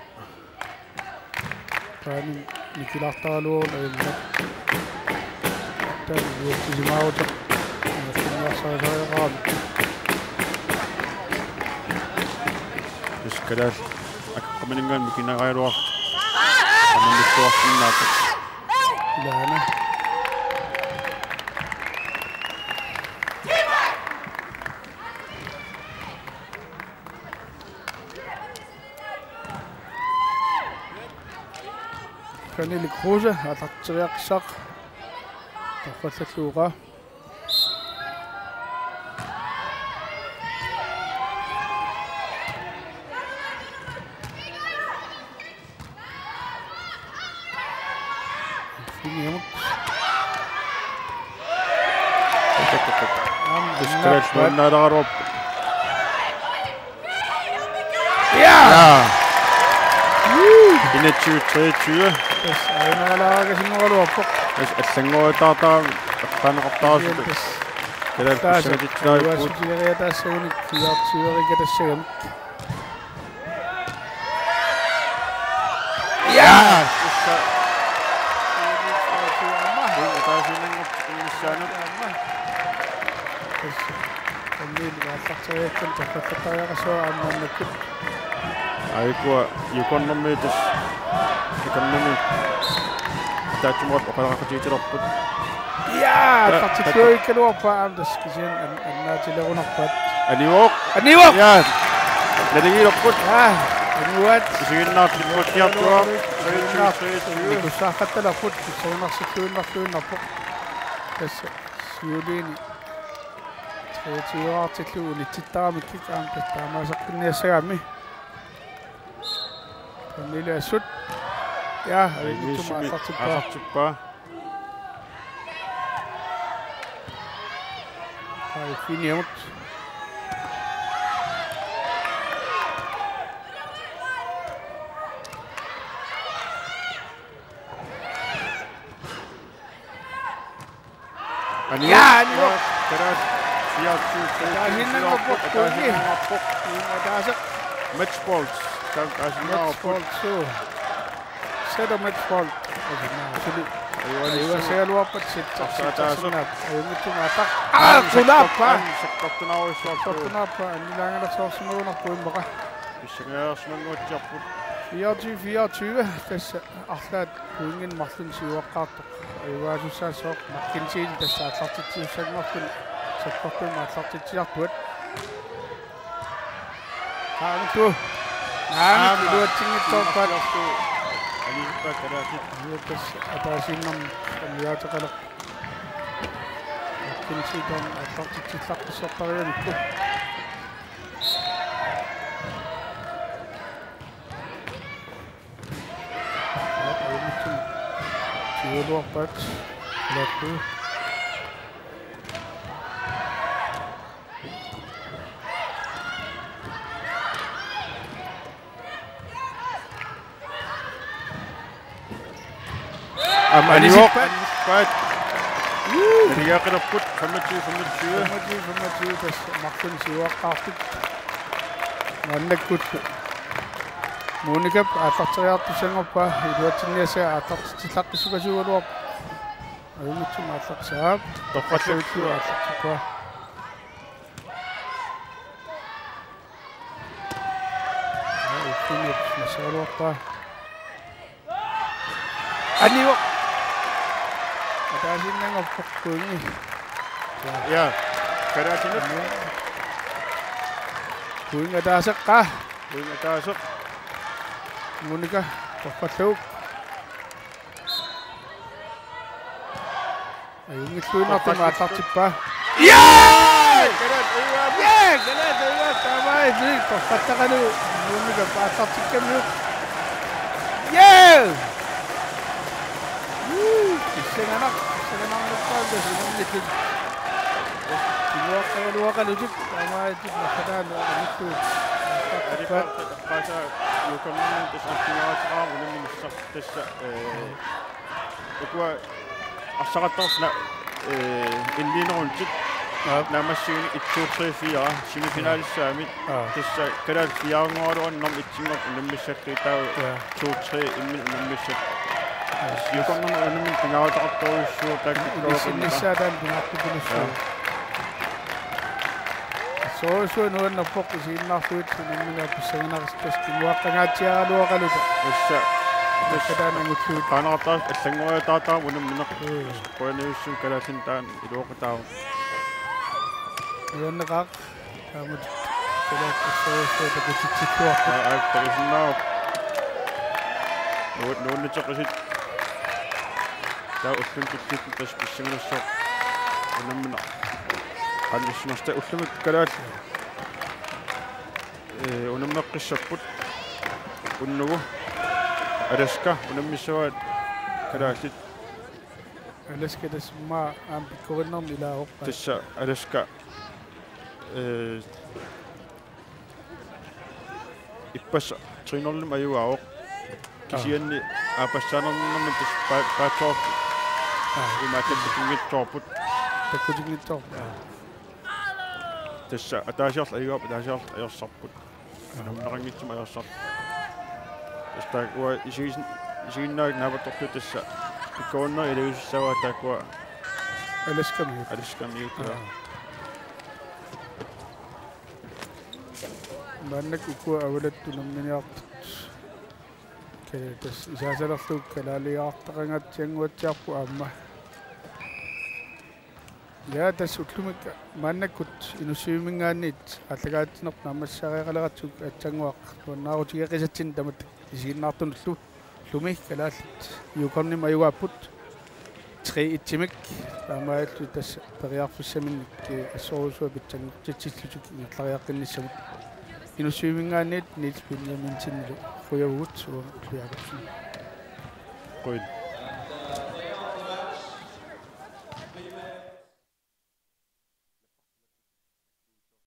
таани никилартаралуурла аиммат таани юутсимааута нассинниарсариақарам искалал аккаминингаан микинагайлуар аммиттуарсиннаата лаана канили круза атартириақсақ таффаллуура فيني يموت تشكرت لنا رغب يا إن تشوي بس أنا لا أقسم ولا وفق السنغو تاتا كان قطاش بس كده الكسر دي تلاقي أيوة فوت سجل يا تاسوني كيات سوى كده الشيم يا أيكوا يكون نمي تس يكون نمي تاجمات وكذا كتير تربط يا تاتشوي كلوا فام دسكجين الناس اللي غنقت أنيوك أنيوك يا ندي ربط أنيوات يسوينا في الوقت يا تواب بس حتى لا فوت سوينا سوينا فوق بس سيوليني سيوات تلوني تتامي كيكام تتامي سكني سيامي فنيلي أسود يا هذه توما تاتشبا هاي فيني يموت أنيوك كراس سيات عايزين نوقف كوني وداسك ماتش بولز كانت عايزين فولت شو سيدو ميت فولت أيوة سيال وقت ستة سنوات أيوة توما تك كلابا شكتنا وشوف كلابا أني لا أنا صوص نونا كوين بقى الشغل شنو وتجبر فياتي بس أحلى كوين مثلاً شيء وقعت أيوة جوسا سوق ممكن شيء بس أعتقد شيء ممكن سقطت ما أعتقد شيء أقوى أنتو نعم دua tinggi topat Ali kita kerasi bus atasin nam lihat kalau mungkin sih dan atau cicak kesoparan itu mungkin dia dua part lalu أماني وقت اللي يقرب كت فمتشي بس ممكن شيء وقعت عندك كت مونيكا أتحسيات تشنغبا يدوات الناس أتحسيات تشوفوا الوقت أيوة ما أتحسيات تقصد شو أتحسيات فيني مسألة وقت أني وقت أتحسين نعم فكوني يا kerasi ni كوني أتحسك كah punya tasuk مونيكا تفتو أيوة مثلنا ما أتحسيات يا kerasi يا كلا تمام زين تفتقلوا مونيكا أتحسك كم يا السنة نقطة بس نملك الواقع لوجب ما يجب نحن نكتب أريد قاسا يكمل تسعة سنوات عام ونمن الشخص تسعة إقوى الشغل لا اللي نقول نمشي التوتر فيها شنو فينال السامي تسعة كذا فيها مارو نم إتشينغ نمشي كيتا توتر إمن نمشي يكمل نمن تناول تقطع شو تكتب النساء بنكتب الشو سو نور نفوق زين نفوت نمنا بسنا بس الواقع ناتيا الواقع لوجا بس كذا نمشي أنا أطاش السنغوية تاتا ونمنا كونيشن كذا سنتان الواقع تاو ونقاق كامل كذا سو تبغى تتوقع أكترنا لو نتشقشت لا أسلم كتير تشبيش من الشوق ونمنا هذا مش مشتاق أسلم الكلات ونمنا قشة ونوه أرسكا ونمي سواد كلاتي аласка тасма аам пиккориннэрми илаагоқ тасса аласка иппас тринерлим аюаоқ кисианни аапассаанернэрми тас паатсоор имаатаккингитсоорпут таккутингитсоор тасса атаасиарла аюап атаасиарла аерсарпут намнерангитсима аерсар тастаа уа исигиннааг наваторлу тасса пиккориннер илуиссаваа таакуа аласкамиутила маннак укуа авалатту намниниартут кэтэс исаасалерлук калаалиаартақангатсиангуатсиарпу аама я тас утлумик маннаккут инусиумингаанниит аллагаатинер намассариақалератсук атсангуақ туаннаарутигеқисатсин тамат исигиннаартунуллу луми калааллит юкорним аюааппут 3 итсимик таамааллу тас периарфуссаминник ассоорусуа питсангутситсиллутук ингерлариаққинниссамут инусиумингаанниит нилс пиньяминсиннилу хуявут суа луяакатсин қойд